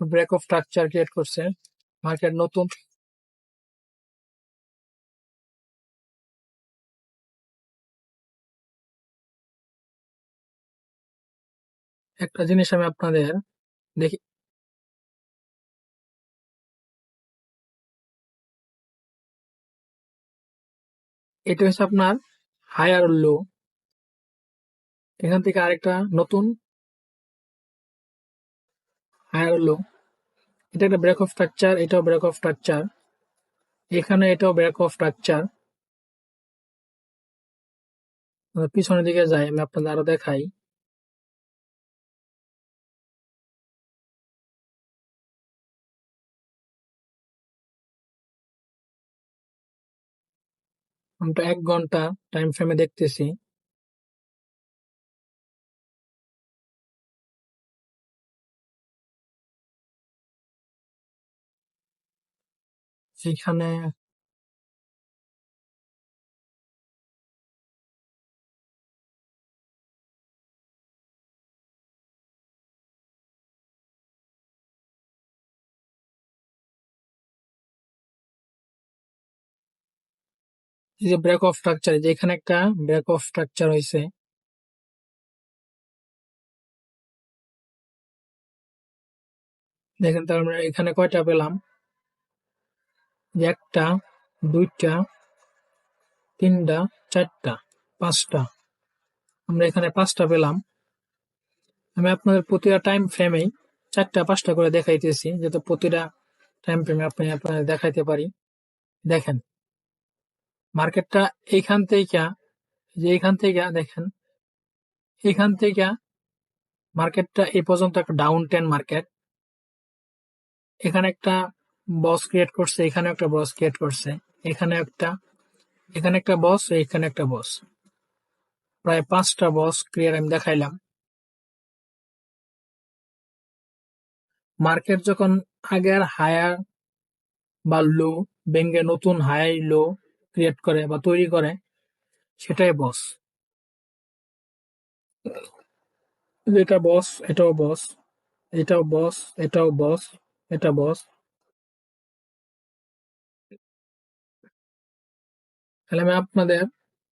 ব্রেক অফ স্ট্রাকচার ক্রিয়েট করছে মার্কেট নতুন। একটা জিনিস আমি আপনাদের দেখি, এটা হচ্ছে আপনার হায়ার লো, এখান থেকে আরেকটা নতুন হায়ার লো, এটা একটা ব্রেক অফ স্ট্রাকচার, এটাও ব্রেক অফ স্ট্রাকচার, এখানে এটাও ব্রেক অফ স্ট্রাকচার। পিছনের দিকে যাই, আমি আপনাদের আরো দেখাই, আমরা 1 ঘন্টা টাইম ফ্রেমে দেখতেছি, এখানে এই যে ব্রেক অফ স্ট্রাকচার, যে এখানে একটা ব্রেক অফ স্ট্রাকচার হয়েছে, দেখেন তার আমরা এখানে কয়টা পেলাম, যে একটা, দুইটা, তিনটা, চারটা, পাঁচটা, আমরা এখানে পাঁচটা পেলাম। আমি আপনাদের প্রতিটা টাইম ফ্রেমেই চারটা পাঁচটা করে দেখাইতেছি, যাতে প্রতিটা টাইম ফ্রেমে আপনি আপনাদের দেখাইতে পারি। দেখেন মার্কেটটা এইখান থেকে, যে এইখান থেকে দেখেন, এইখান থেকে মার্কেটটা এই পর্যন্ত একটা ডাউন টেন মার্কেট, এখানে একটা বস ক্রিয়েট করছে, এখানে একটা বস ক্রিয়েট করছে, এখানে একটা, এখানে একটা বস, এখানে একটা বস, প্রায় পাঁচটা বস ক্লিয়ার আমি দেখাইলাম। মার্কেট যখন আগের হায়ার বা লো ভেঙে নতুন হাই লো ক্রিয়েট করে বা তৈরি করে, সেটাই বস। এটা বস, এটাও বস, এটাও বস, এটাও বস, এটা বস। তাহলে আমি আপনাদের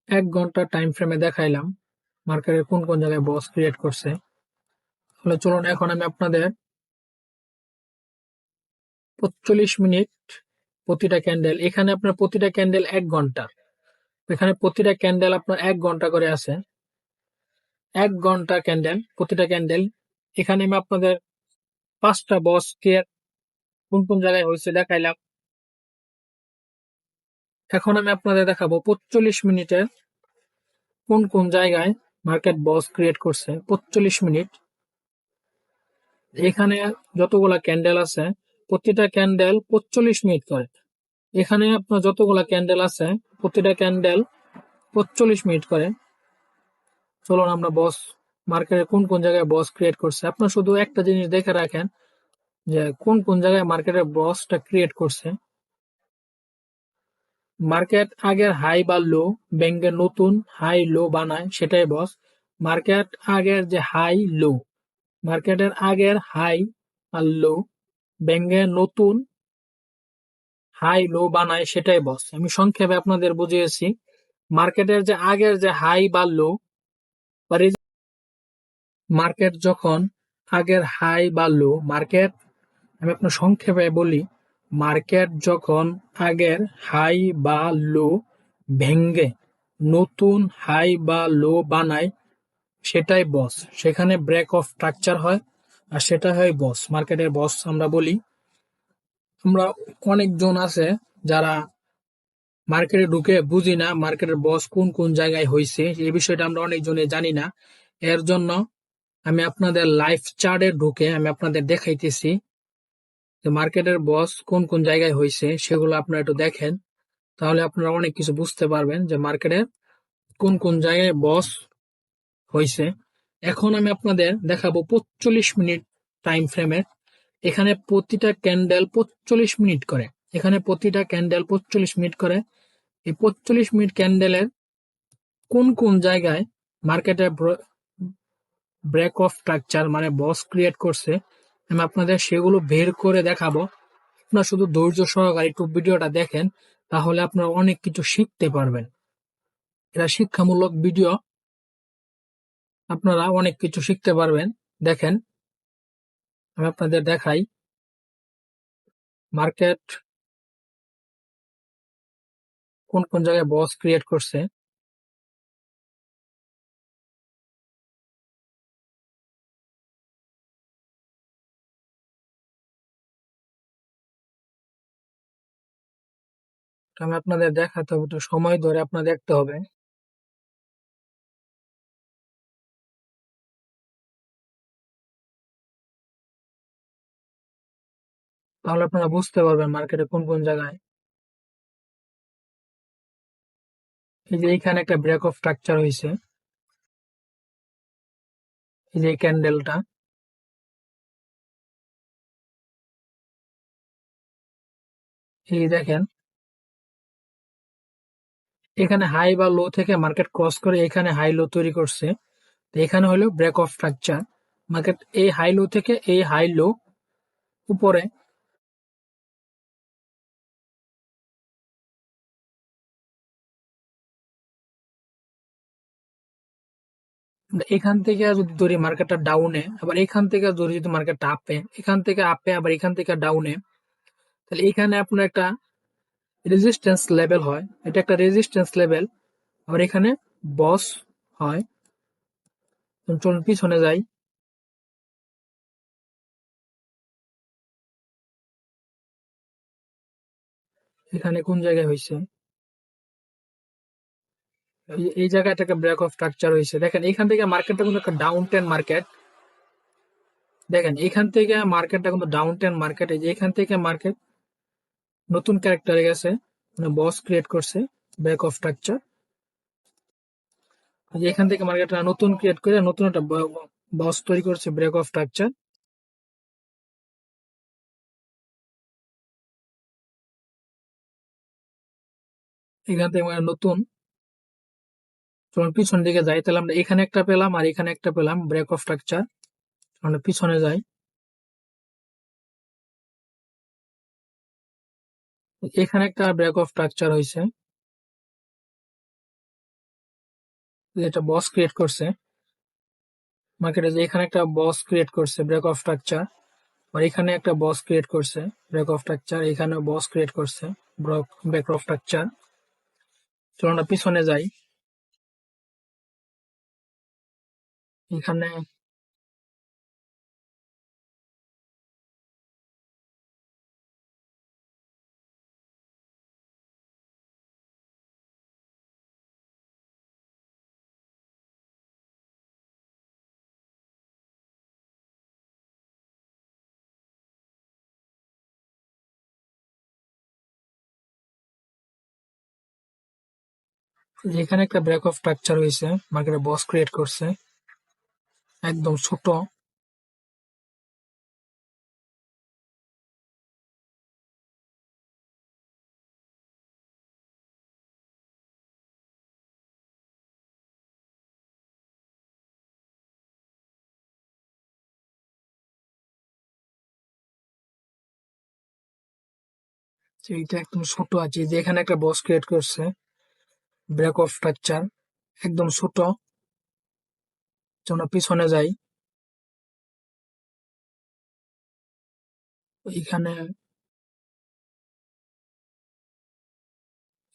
1 ঘন্টা টাইম ফ্রেমে দেখাইলাম মার্কেটের কোন কোন জায়গায় বস ক্রিয়েট করছে। তাহলে চলুন এখন আমি আপনাদের 45 মিনিট প্রতিটা ক্যান্ডেল, এখানে আপনার প্রতিটা ক্যান্ডেল 1 ঘন্টা, এখানে প্রতিটা ক্যান্ডেল আপনার 1 ঘন্টা করে আছে, 1 ঘন্টা ক্যান্ডেল প্রতিটা ক্যান্ডেল। এখানে আমি আপনাদের পাঁচটা বস কে কোন কোন জায়গায় হয়েছে দেখাইলাম। এখন আমি আপনাদের দেখাবো 45 মিনিটের কোন কোন জায়গায় মার্কেট বস ক্রিয়েট করছে। 45 মিনিট, এখানে যতগুলা ক্যান্ডেল আছে প্রতিটা ক্যান্ডেল 45 মিনিট করে, এখানে আপনার যতগুলা ক্যান্ডেল আছে প্রতিটা ক্যান্ডেল 45 মিনিট করে। চলুন আমরা বস মার্কেটে কোন কোন জায়গায় বস ক্রিয়েট করছে, আপনার শুধু একটা জিনিস দেখে রাখেন যে কোন কোন জায়গায় মার্কেটের বসটা ক্রিয়েট করছে। মার্কেট আগের হাই বা লো ভেঙে নতুন হাই লো বানায়, সেটাই বস। মার্কেট আগের যে হাই লো, মার্কেটের আগের হাই আর লো ভেঙে নতুন হাই লো বানায়, সেটাই বস। আমি সংক্ষেপে আপনাদের বুঝিয়েছি, মার্কেটের যে আগের যে হাই বা লো, মার্কেট যখন আগের হাই বা লো, মার্কেট, আমি আপনার সংক্ষেপে বলি, মার্কেট যখন আগের হাই বা লো ভেঙ্গে নতুন হাই বা লো বানায়, সেটাই বস। সেখানে ব্রেক অফ স্ট্রাকচার হয়, আর সেটা হয় বস, মার্কেটের বস আমরা বলি। আমরা অনেক জন আছে যারা মার্কেটে ঢুকে বুঝি না মার্কেটের বস কোন কোন জায়গায় হয়েছে এই বিষয়টা আমরা অনেকজনে জানি না। এর জন্য আমি আপনাদের লাইভ চার্টে ঢুকে আমি আপনাদের দেখাইতেছি যে মার্কেটের বস কোন কোন জায়গায় হয়েছে সেগুলো আপনারা একটু দেখেন, তাহলে আপনারা অনেক কিছু বুঝতে পারবেন যে মার্কেটের কোন কোন জায়গায় বস হয়েছে। এখন আমি আপনাদের দেখাবো 45 মিনিট টাইম ফ্রেমের। এখানে প্রতিটা ক্যান্ডেল 45 মিনিট করে, এখানে প্রতিটা ক্যান্ডেল 45 মিনিট করে। এই 45 মিনিট ক্যান্ডেলের কোন কোন জায়গায় মার্কেটে ব্রেক অফ স্ট্রাকচার মানে বস ক্রিয়েট করছে আমি আপনাদের সেগুলো বের করে দেখাবো। আপনারা শুধু ধৈর্য সহকারে একটু ভিডিওটা দেখেন, তাহলে আপনারা অনেক কিছু শিখতে পারবেন। এটা শিক্ষামূলক ভিডিও, আপনারা অনেক কিছু শিখতে পারবেন। দেখেন আমি আপনাদের দেখাই মার্কেট কোন কোন জায়গায় বস ক্রিয়েট করছে। আমি আপনাদের দেখাতে হবে, একটু সময় ধরে আপনার দেখতে হবে, তাহলে আপনারা বুঝতে পারবেন মার্কেটে কোন কোন জায়গায়। এই যে এইখানে একটা ব্রেক অফ স্ট্রাকচার হয়েছে, এই যে ক্যান্ডেলটা, এই দেখেন এখানে হাই বা লো থেকে মার্কেট ক্রস করে এখানে হাই লো তৈরি করছে। তো এখানে হলো ব্রেক অফ স্ট্রাকচার। মার্কেট এই হাই লো থেকে এই হাই লো উপরে, এখান থেকে যদি ধরি মার্কেটটা ডাউনে, আবার এখান থেকে ধরি যদি মার্কেটটা আপে, এখান থেকে আপে আবার এখান থেকে ডাউনে, তাহলে এখানে আপনার একটা রেজিস্ট্যান্স লেভেল হয়, এটা একটা রেজিস্ট্যান্স লেভেল। আবার এখানে বস হয়। চলুন পিছনে যাই, এখানে কোন জায়গায় হয়েছে, এই জায়গায় একটা ব্রেক অফ স্ট্রাকচার হয়েছে। দেখেন এখান থেকে মার্কেটটা কিন্তু একটা ডাউন ট্রেন্ড মার্কেট। দেখেন এখান থেকে মার্কেটটা কিন্তু ডাউন ট্রেন্ড মার্কেট, এই যে এখান থেকে মার্কেট নতুন ক্যারেক্টারে গেছে, মানে বস ক্রিয়েট করছে ব্রেক অফ স্ট্রাকচার। যে এখান থেকে মার্কেটটা নতুন ক্রিয়েট করে নতুন একটা বস তৈরি করছে ব্রেক অফ স্ট্রাকচার। এখান থেকে মানে নতুন, যখন পিছন দিকে যাই তাহলে আমরা এখানে একটা পেলাম আর এখানে একটা পেলাম ব্রেক অফ স্ট্রাকচার। আমরা পিছনে যাই, এখানে একটা ব্রেক অফ স্ট্রাকচার হয়েছে, যেটা বস ক্রিয়েট করছে মার্কেটে। যে এখানে একটা বস ক্রিয়েট করছে ব্রেক অফ স্ট্রাকচার, আর এখানে একটা বস ক্রিয়েট করছে ব্রেক অফ স্ট্রাকচার, এখানে বস ক্রিয়েট করছে ব্রেক অফ স্ট্রাকচার। চলো আমরা পিছনে যাই, এখানে এখানে একটা ব্রেক অফ স্ট্রাকচার হয়েছে, মার্কেটে বস ক্রিয়েট করছে একদম ছোট। যে এটা একদম ছোট আছে, যে এখানে একটা বস ক্রিয়েট করছে ব্রেক অফ স্ট্রাকচার একদম ছোট। চলো আমরা পিছনে যাই, এইখানে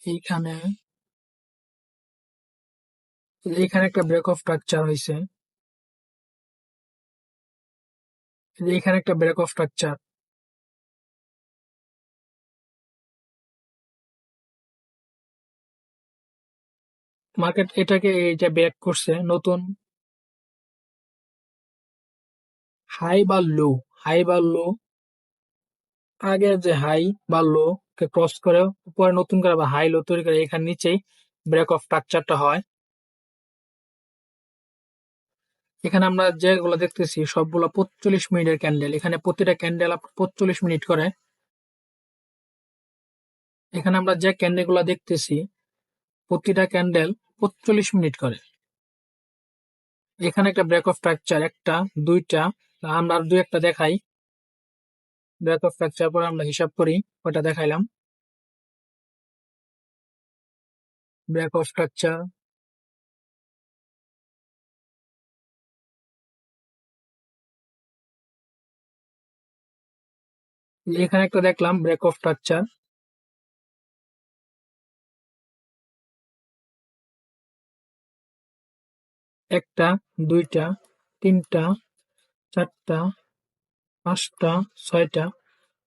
এইখানে এইখানে একটা ব্রেক অফ স্ট্রাকচার হয়েছে, এইখানে একটা ব্রেক অফ স্ট্রাকচার। মার্কেট এটা ব্রেক করছে নতুন হাই বা লো, হাই বা লো, আগে যে হাই বা লো কে ক্রস করে পরে নতুন করে আবার হাই লো তৈরি করে এখানে নিচেই ব্রেক অফ স্ট্রাকচারটা হয়। এখানে আমরা যেগুলো দেখতেছি সবগুলো 45 মিনিটের ক্যান্ডেল, এখানে প্রতিটা ক্যান্ডেল 45 মিনিট করে। এখানে আমরা যে ক্যান্ডেল গুলা দেখতেছি প্রতিটা ক্যান্ডেল 45 মিনিট করে। এখানে একটা ব্রেক অফ স্ট্রাকচার, একটা, দুইটা, আমরা আর দুই একটা দেখাই। ব্রেক অফ স্ট্রাকচার পরে আমরা হিসাব করি ওটা দেখাইলাম। ব্রেক অফ স্ট্রাকচার, এখানে একটা দেখলাম ব্রেক অফ স্ট্রাকচার, একটা, দুইটা, তিনটা, চারটা, পাঁচটা, ছয়টা,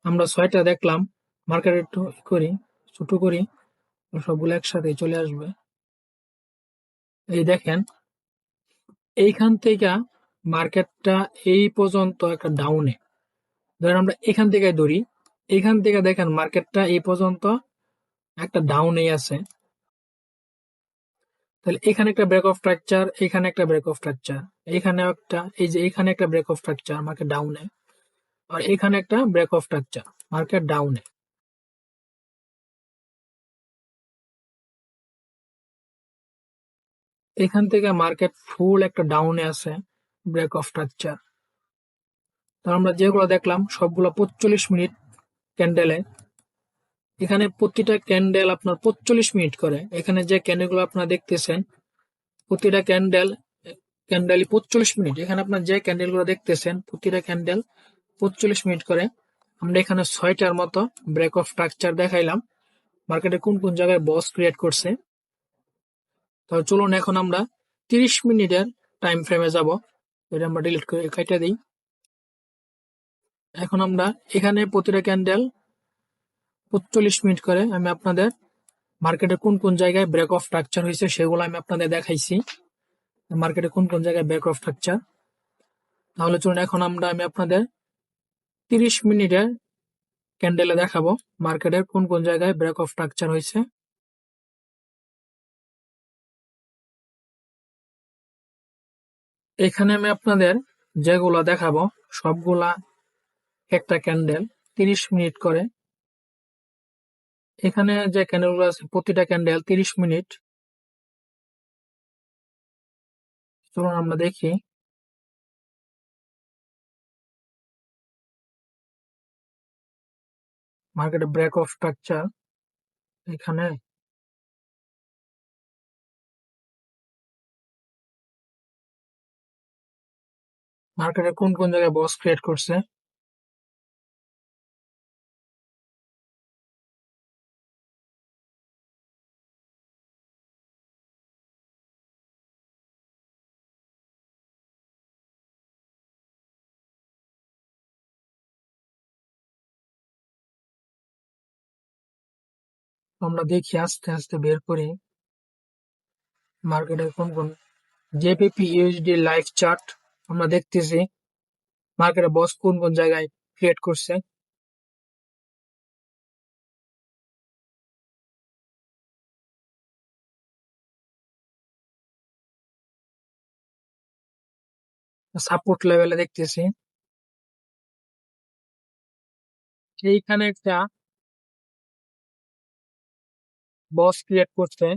আমরা ছয়টা দেখলাম। মার্কেট একটু করি, ছোট করি, সবগুলো একসাথে চলে আসবে। এই দেখেন এইখান থেকে মার্কেটটা এই পর্যন্ত একটা ডাউনে, ধরেন আমরা এখান থেকে ধরি, এখান থেকে দেখেন মার্কেটটা এই পর্যন্ত একটা ডাউনেই আছে। তাহলে এখানে একটা ব্রেক অফ স্ট্রাকচার, এখানে একটা ব্রেক অফ স্ট্রাকচার, এখানেও একটা, এই যে এখানে একটা ব্রেক অফ স্ট্রাকচার মার্কেট ডাউনে, আর এখানে একটা ব্রেক অফ স্ট্রাকচার মার্কেট ডাউনে। এখান থেকে মার্কেট ফুল একটা ডাউনে আছে, ব্রেক অফ স্ট্রাকচার। তো আমরা যেগুলো দেখলাম সবগুলো 45 মিনিট ক্যান্ডেলে। এখানে প্রতিটা ক্যান্ডেল আপনার 45 মিনিট করে। এখানে যে ক্যান্ডেল গুলো আপনারা দেখতেছেন প্রতিটা ক্যান্ডেলই 45 মিনিট। এখানে আপনার যে ক্যান্ডেল গুলো দেখতেছেন প্রতিটা ক্যান্ডেল 45 মিনিট করে। আমরা এখানে ছয়টার মতো ব্রেক অফ স্ট্রাকচার দেখাইলাম, মার্কেটে কোন কোন জায়গায় বস ক্রিয়েট করছে। তাহলে চলুন এখন আমরা 30 মিনিটের টাইম ফ্রেমে যাব। এটা আমরা ডিলিট করে কেটে দিই। এখন আমরা এখানে প্রতিটা ক্যান্ডেল 45 মিনিট করে আমি আপনাদের মার্কেটে কোন কোন জায়গায় ব্রেক অফ স্ট্রাকচার হয়েছে সেগুলো আমি আপনাদের দেখাইছি। মার্কেটে কোন কোন জায়গায় ব্রেক অফ স্ট্রাকচার। তাহলে চলুন এখন আমি আপনাদের 30 মিনিটের ক্যান্ডেলে দেখাবো মার্কেটের কোন কোন জায়গায় ব্রেক অফ স্ট্রাকচার হয়েছে। এখানে আমি আপনাদের যেগুলো দেখাবো সবগুলা একটা ক্যান্ডেল 30 মিনিট করে। এখানে যে ক্যান্ডেলগুলো আছে প্রতিটা ক্যান্ডেল 30 মিনিট। চলুন আমরা দেখি মার্কেটে ব্রেক অফ স্ট্রাকচার। এখানে মার্কেটে কোন কোন জায়গায় বস ক্রিয়েট করছে। আমরা দেখি আস্তে আস্তে বের করি মার্কেটে কোন কোন জেপিপি ইউএসডি লাইভ চার্ট আমরা দেখতেছি মার্কেটে বস কোন কোন জায়গায় ক্রিয়েট করছে। সাপোর্ট লেভেলে দেখতেছি এইখানে একটা বস ক্রিয়েট করছে।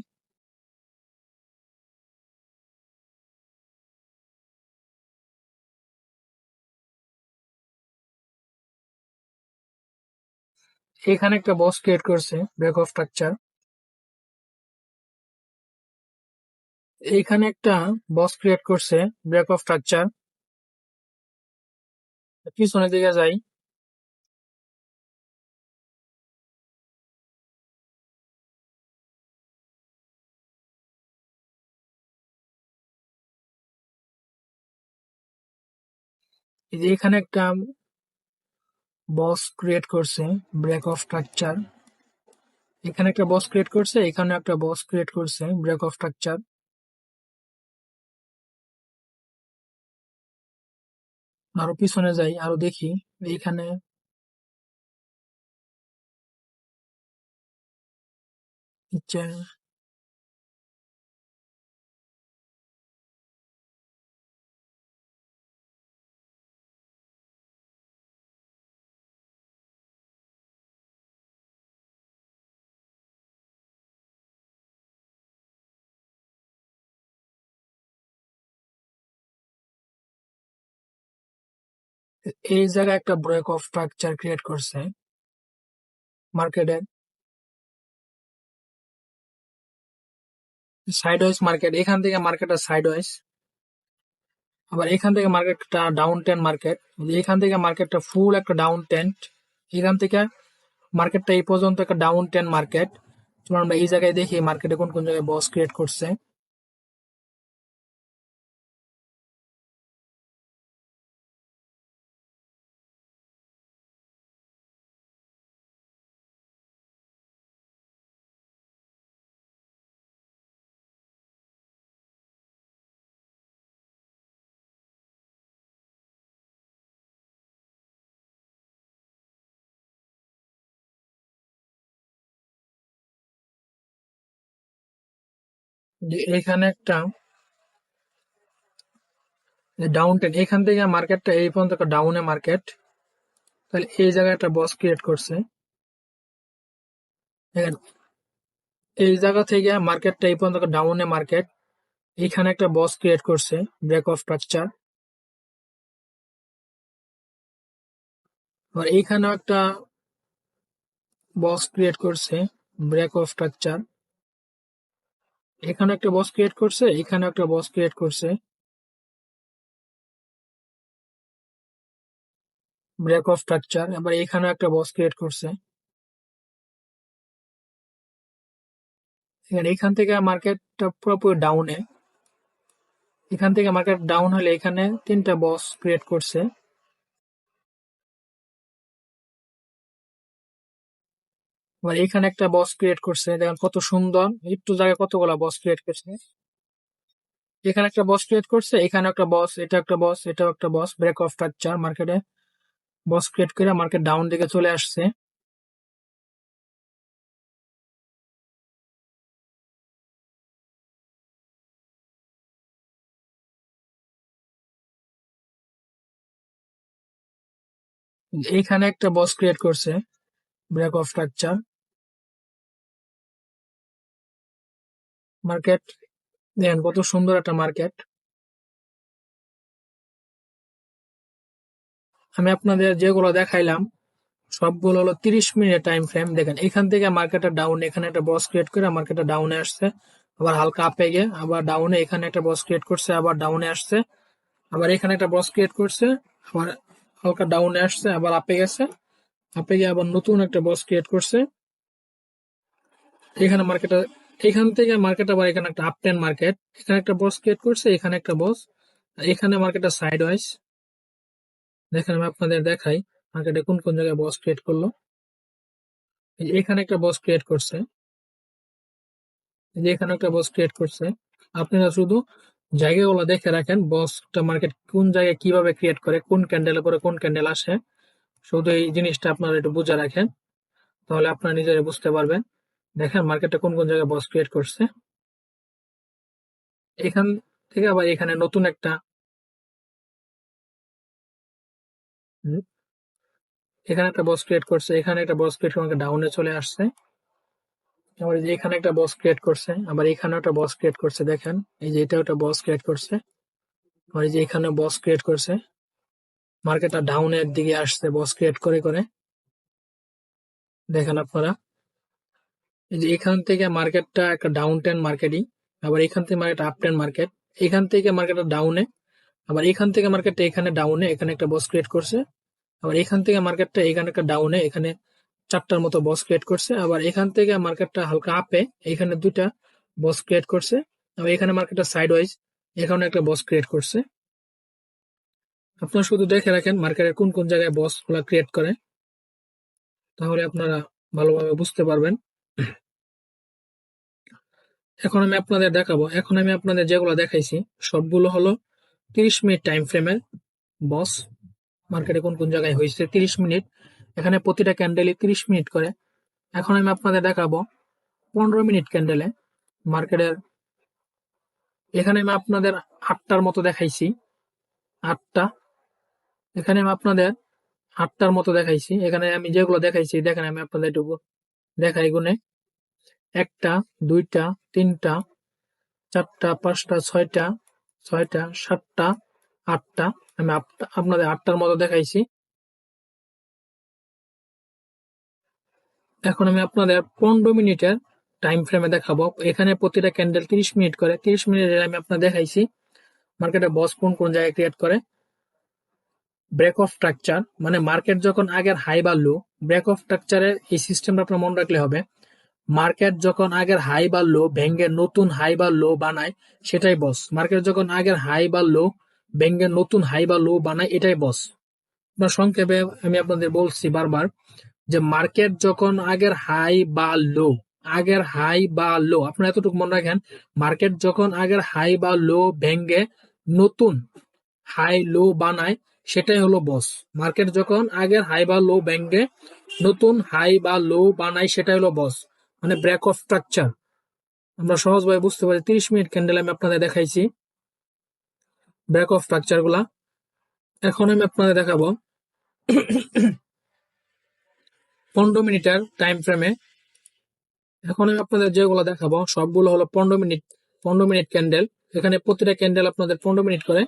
এখানে একটা বস ক্রিয়েট করছে ব্রেক অফ স্ট্রাকচার। এইখানে একটা বস ক্রিয়েট করছে ব্রেক অফ স্ট্রাকচার। পিছনের দিকে যাই, এই যে এখানে একটা বস ক্রিয়েট করছে ব্রেক অফ স্ট্রাকচার। এখানে একটা বক্স ক্রিয়েট করছে, এখানে একটা বক্স ক্রিয়েট করছে, ব্রেক অফ স্ট্রাকচার। আরো পিছনে যাই, আরো দেখি এইখানে হচ্ছে এই জায়গায় একটা ব্রেক অফ স্ট্রাকচার ক্রিয়েট করছে মার্কেটের সাইড ওয়াইজ মার্কেট। এখান থেকে মার্কেটটা সাইড ওয়াইজ, আবার এখান থেকে মার্কেটটা ডাউন টেন মার্কেট। এখান থেকে মার্কেটটা ফুল একটা ডাউন টেন্ট। এখান থেকে মার্কেটটা এই পর্যন্ত একটা ডাউন টেন মার্কেট। চলুন আমরা এই জায়গায় দেখি মার্কেটে কোন কোন জায়গায় বস ক্রিয়েট করছে। যে এখানে একটা ডাউন টেন, এখান থেকে মার্কেটটা এই পর্যন্ত একটা ডাউনে মার্কেট। তাহলে এই জায়গায় একটা বস ক্রিয়েট করছে। দেখেন, এই জায়গা থেকে মার্কেটটা এই পর্যন্ত একটা ডাউনে মার্কেট। এখানে একটা বস ক্রিয়েট করছে, ব্রেক অফ স্ট্রাকচার। আর এইখানেও একটা বস ক্রিয়েট করছে, ব্রেক অফ স্ট্রাকচার। এখানে একটা বস ক্রিয়েট করছে, এখানে একটা বস ক্রিয়েট করছে, ব্রেক অফ স্ট্রাকচার। আবার এখানেও একটা বস ক্রিয়েট করছে। এখান থেকে মার্কেটটা পুরোপুরি ডাউনে। এখান থেকে মার্কেট ডাউন হলে এখানে তিনটা বস ক্রিয়েট করছে। আবার এখানে একটা বস ক্রিয়েট করছে, দেখেন কত সুন্দর, একটু জায়গায় কতগুলা বস ক্রিয়েট করছে। এখানে একটা বস ক্রিয়েট করছে, এখানে একটা বস, এটা একটা বস, এটাও একটা বস, ব্রেক অফ স্ট্রাকচার। মার্কেটে বস ক্রিয়েট করে মার্কেট ডাউন দিকে চলে আসছে। এইখানে একটা বস ক্রিয়েট করছে, ব্রেক অফ স্ট্রাকচার। মার্কেট দেখেন কত সুন্দর একটা মার্কেট। আমি আপনাদের যেগুলো দেখাইলাম সবগুলো হলো 30 মিনিট টাইম ফ্রেম। দেখেন এখান থেকে মার্কেটটা ডাউন, এখানে একটা বস ক্রিয়েট করে মার্কেটটা ডাউনে আসছে, আবার হালকা আপে গিয়ে আবার ডাউনে, এখানে একটা বস ক্রিয়েট করছে, আবার ডাউনে আসছে, আবার এখানে একটা বস ক্রিয়েট করছে, আবার হালকা ডাউনে আসছে, আবার আপে গেছে, আপে গিয়ে আবার নতুন একটা বস ক্রিয়েট করছে। এখানে মার্কেটটা, এখান থেকে মার্কেট আবার এখানে একটা আপ টেন মার্কেট। এখানে একটা বস ক্রিয়েট করছে, এখানে একটা বস, এখানে মার্কেটটা সাইড ওয়াইজ। দেখেন আমি আপনাদের দেখাই মার্কেটে কোন কোন জায়গায় বস ক্রিয়েট করলো। এই যে এখানে একটা বস ক্রিয়েট করছে, এই যে এখানে একটা বস ক্রিয়েট করছে। আপনারা শুধু জায়গাগুলো দেখে রাখেন, বসটা মার্কেট কোন জায়গায় কিভাবে ক্রিয়েট করে, কোন ক্যান্ডেলের পরে কোন ক্যান্ডেল আসে। শুধু এই জিনিসটা আপনারা একটু বুঝে রাখেন, তাহলে আপনারা নিজেরা বুঝতে পারবেন। দেখেন মার্কেটটা কোন কোন জায়গায় বস ক্রিয়েট করছে। এখান থেকে আবার এখানে নতুন একটা, হুম, এখানে একটা বস ক্রিয়েট করছে, এখানে একটা বস ক্রিয়েট করে ডাউনে চলে আসছে। আবার এই যে এখানে একটা বস ক্রিয়েট করছে, আবার এখানে একটা বস ক্রিয়েট করছে। দেখেন এই যে এটা একটা বস ক্রিয়েট করছে, আবার এই যে এখানে বস ক্রিয়েট করছে, মার্কেটটা ডাউনের দিকে আসছে বস ক্রিয়েট করে করে। দেখেন আপনারা এই যে এখান থেকে মার্কেটটা একটা ডাউন টেন মার্কেটই, আবার এখান থেকে মার্কেট আপ টেন মার্কেট। এখান থেকে মার্কেটটা ডাউনে, আবার এখান থেকে মার্কেটটা এখানে ডাউনে, এখানে একটা বস ক্রিয়েট করছে। আবার এখান থেকে মার্কেটটা এখানে একটা ডাউনে, এখানে চারটার মতো বস ক্রিয়েট করছে। আবার এখান থেকে মার্কেটটা হালকা আপে, এখানে দুইটা বস ক্রিয়েট করছে। আবার এখানে মার্কেটটা সাইড ওয়াইজ, এখানে একটা বস ক্রিয়েট করছে। আপনারা শুধু দেখে রাখেন মার্কেটের কোন কোন জায়গায় বস গুলা ক্রিয়েট করে, তাহলে আপনারা ভালোভাবে বুঝতে পারবেন। এখন আমি আপনাদের দেখাবো, এখন আমি আপনাদের যেগুলো দেখাইছি সবগুলো হলো 30 মিনিট টাইম ফ্রেমের বস। মার্কেটে কোন কোন জায়গায় হয়েছে 30 মিনিট, এখানে প্রতিটা ক্যান্ডেলই 30 মিনিট করে। এখন আমি আপনাদের দেখাবো 15 মিনিট ক্যান্ডেলে মার্কেটের, এখানে আমি আপনাদের 8টার মতো দেখাইছি, 8টা, এখানে আমি আপনাদের 8টার মতো দেখাইছি। এখানে আমি যেগুলো দেখাইছি দেখেন, আমি আপনাদের একটু দেখাই গুনে, 1টা, 2টা, 3টা, 4টা, 5টা, 6টা, 6টা, 7টা, 8টা, আমি আপনাদের 8টার মতো দেখাইছি। এখন আমি আপনাদের 15 মিনিটের টাইম ফ্রেমে দেখাবো। এখানে প্রতিটা ক্যান্ডেল 30 মিনিট করে, 30 মিনিটের আমি আপনার দেখাইছি মার্কেটে বস কোন কোন জায়গায় ক্রিয়েট করে। ব্রেক অফ স্ট্রাকচার মানে মার্কেট যখন আগের হাই বা লো, ব্রেক অফ স্ট্রাকচারের এই সিস্টেমটা আপনার মনে রাখলে হবে। মার্কেট যখন আগের হাই বা লো ভেঙে নতুন হাই বা লো বানায় সেটাই বস। মার্কেট যখন আগের হাই বা লো ভেঙে নতুন হাই বা লো বানায় এটাই বস। বা সংক্ষেপে আমি আপনাদের বলছি বারবার যে মার্কেট যখন আগের হাই বা লো, আগের হাই বা লো আপনারা এতটুকু মনে রাখেন, মার্কেট যখন আগের হাই বা লো ভেঙে নতুন হাই লো বানায় সেটাই হলো বস। মার্কেট যখন আগের হাই বা লো ভেঙে নতুন হাই বা লো বানায় সেটাই হলো বস, মানে ব্রেক অফ স্ট্রাকচার। আমরা সহজভাবে বুঝতে পারি। 30 মিনিট ক্যান্ডেল আমি আপনাদের দেখাইছি ব্রেক অফ স্ট্রাকচার গুলা। এখন আমি আপনাদের দেখাবো 15 মিনিটের টাইম ফ্রেমে। এখন আমি আপনাদের যেগুলো দেখাবো সবগুলো হলো 15 মিনিট, 15 মিনিট ক্যান্ডেল। এখানে প্রতিটা ক্যান্ডেল আপনাদের 15 মিনিট করে,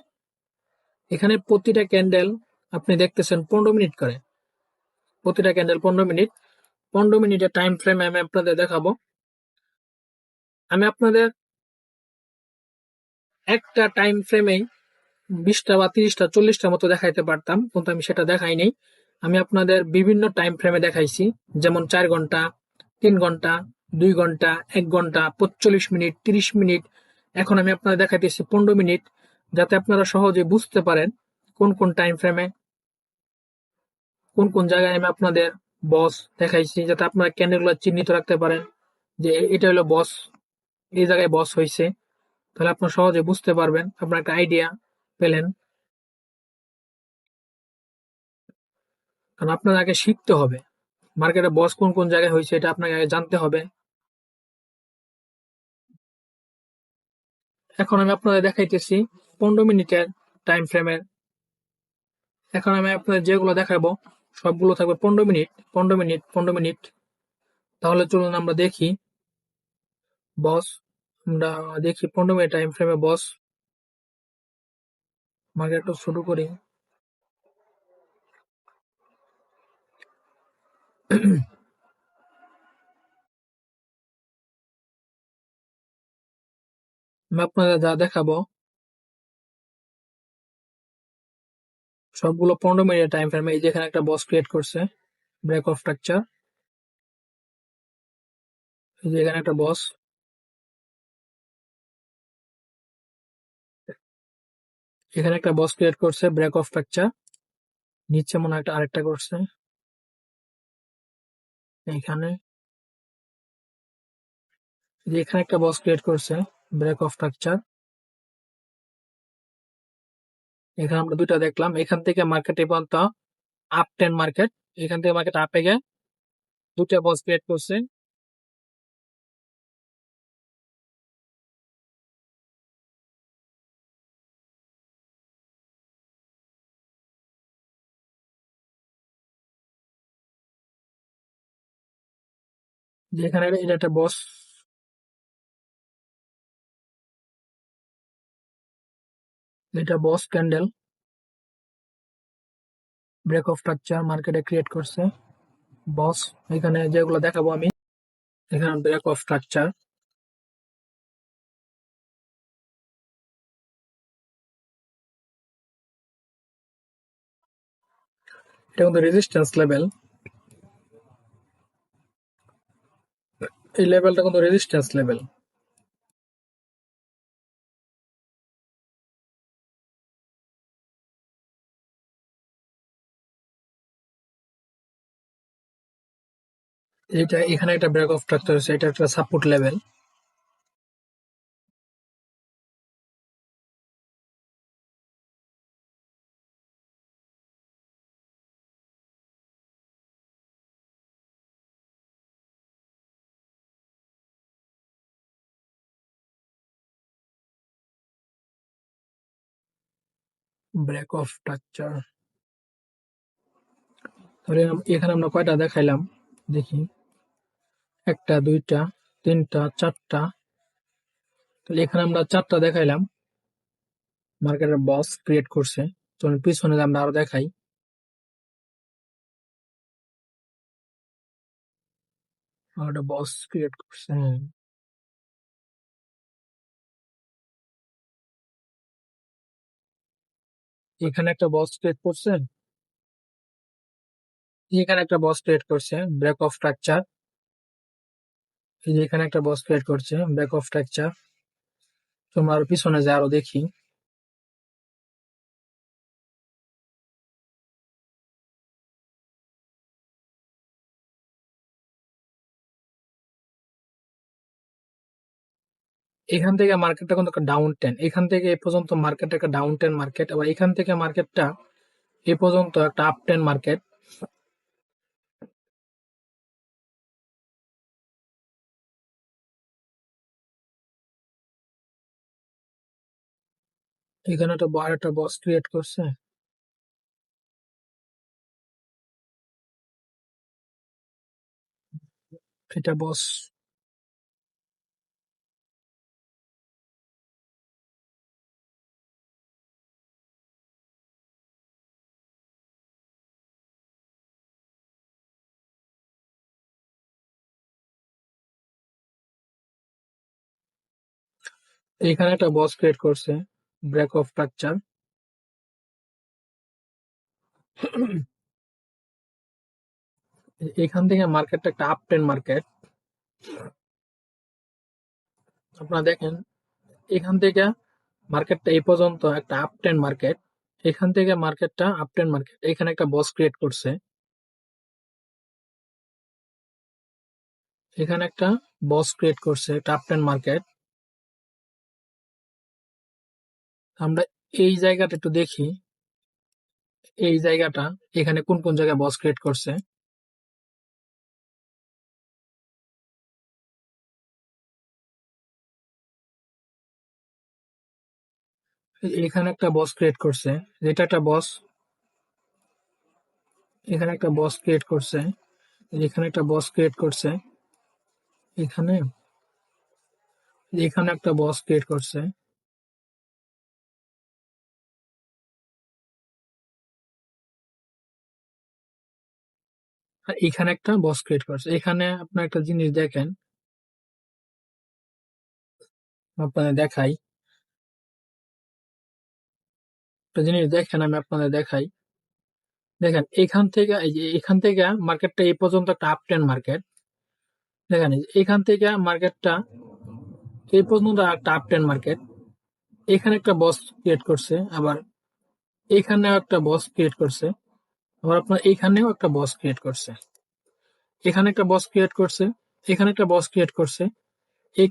এখানে প্রতিটা ক্যান্ডেল আপনি দেখতেছেন 15 মিনিট করে, প্রতিটা ক্যান্ডেল 15 মিনিট। 15 মিনিটের টাইম ফ্রেমে আমি আপনাদের দেখাবো। আমি আপনাদের একটা টাইম ফ্রেমেই 20টা বা 30টা 40টার মতো দেখাইতে পারতাম, কিন্তু আমি সেটা দেখাই নাই। আমি আপনাদের বিভিন্ন টাইম ফ্রেমে দেখাইছি, যেমন 4 ঘন্টা, 3 ঘন্টা, 2 ঘন্টা, 1 ঘন্টা, 45 মিনিট, 30 মিনিট। এখন আমি আপনাদের দেখাইতেছি 15 মিনিট, যাতে আপনারা সহজে বুঝতে পারেন কোন কোন টাইম ফ্রেমে কোন কোন জায়গায় আমি আপনাদের বস দেখাইছি, যাতে আপনারা ক্যান্ডেলগুলো চিহ্নিত রাখতে পারেন যে এটা হলো বস, এই জায়গায় বস হয়েছে। তাহলে আপনারা সহজে বুঝতে পারবেন, আপনার একটা আইডিয়া পেলেন। কারণ আপনার আগে শিখতে হবে মার্কেটে বস কোন কোন জায়গায় হয়েছে, এটা আপনাকে আগে জানতে হবে। এখন আমি আপনাদের দেখাইতেছি 15 মিনিটের টাইম ফ্রেমের। এখন আমি আপনাদের যেগুলো দেখাবো সবগুলো থাকবে 15 মিনিট, 15 মিনিট, 15 মিনিট। তাহলে চলুন আমরা দেখি বস, আমরা দেখি 15 মিনিট টাইম ফ্রেমে বস মার্কেট শুরু করি। আমি আপনাদের যা দেখাবো সবগুলো 15 মিনিটের টাইম ফ্রেমে। এই যে এখানে একটা বস ক্রিয়েট করছে ব্রেক অফ স্ট্রাকচার, এই যে এখানে একটা বস, এখানে একটা বস ক্রিয়েট করছে ব্রেক অফ স্ট্রাকচার, নিচে মনে হয় একটা আরেকটা করছে এইখানে, যে এখানে একটা বক্স ক্রিয়েট করছে ব্রেক অফ স্ট্রাকচার। এখানে আমরা দুইটা দেখলাম, এখান থেকে মার্কেটে পর্যন্ত আপ টেন মার্কেট, এখান থেকে মার্কেট আপে গিয়ে দুইটা বক্স ক্রিয়েট করছে। যে এখানে এটা একটা বস, এটা বস ক্যান্ডেল ব্রেক অফ স্ট্রাকচার মার্কেটে ক্রিয়েট করছে বস। এখানে যেগুলো দেখাবো আমি, এখানে ব্রেক অফ স্ট্রাকচার, এটা কিন্তু রেজিস্ট্যান্স লেভেল, এই লেভেলটা কিন্তু রেজিস্ট্যান্স লেভেল। এটা এখানে একটা ব্রেক অফ স্ট্রাকচার আছে, এটা একটা support level. Break of structure, তাহলে এখানে আমরা কয়টা দেখাইলাম দেখি, একটা দুইটা তিনটা চারটা, তাহলে এখানে আমরা চারটা দেখাইলাম মার্কেটের বস ক্রিয়েট করছে। চলুন পিছনে আমরা আরো দেখাই। আর একটা বস ক্রিয়েট করছে, হ্যাঁ। এখানে একটা বস ক্রিয়েট করছে, এখানে একটা বস ক্রিয়েট করছে ব্রেক অফ স্ট্রাকচার। এই যে এখানে একটা বস ক্রিয়েট করছে ব্রেক অফ স্ট্রাকচার। তোমরা আরো পিছনে যা আরো দেখি, এখান থেকে মার্কেটটা কিন্তু একটা ডাউন টেন, এখান থেকে এ পর্যন্ত মার্কেট একটা ডাউন টেন মার্কেট, আবার এখান থেকে মার্কেটটা এ পর্যন্ত একটা আপ টেন মার্কেট। এখানে একটা বড় একটা বস ক্রিয়েট করছে, এটা বস। এখানে একটা বস ক্রিয়েট করছে ব্রেক অফ স্ট্রাকচার। এখান থেকে মার্কেটটা একটা আপ টেন মার্কেট। আপনারা দেখেন এখান থেকে মার্কেটটা এই পর্যন্ত একটা আপ টেন মার্কেট, এখান থেকে মার্কেটটা আপ টেন মার্কেট, এখানে একটা বস ক্রিয়েট করছে, এখানে একটা বস ক্রিয়েট করছে একটা আপ টেন মার্কেট। আমরা এই জায়গাটা একটু দেখি, এই জায়গাটা এখানে কোন কোন জায়গায় বস ক্রিয়েট করছে। এখানে একটা বস ক্রিয়েট করছে, যেটা একটা বস, এখানে একটা বস ক্রিয়েট করছে, এখানে একটা বস ক্রিয়েট করছে, এখানে, এখানে একটা বস ক্রিয়েট করছে, আর এখানে একটা বস ক্রিয়েট করছে। এখানে আপনার একটা জিনিস দেখেন, আপনাদের দেখাই, একটা জিনিস দেখেন, আমি আপনাদের দেখাই। দেখেন এখান থেকে, এই যে এখান থেকে মার্কেটটা এই পর্যন্ত একটা আপ ট্রেন্ড মার্কেট। দেখেন এই যে এখান থেকে মার্কেটটা এই পর্যন্ত একটা আপ ট্রেন্ড মার্কেট, এখানে একটা বস ক্রিয়েট করছে, আবার এখানেও একটা বস ক্রিয়েট করছে, আবার আপনার এখানেও একটা বস ক্রিয়েট করছে, এখানে একটা বস ক্রিয়েট করছে, এখানে একটা বস ক্রিয়েট করছে, এই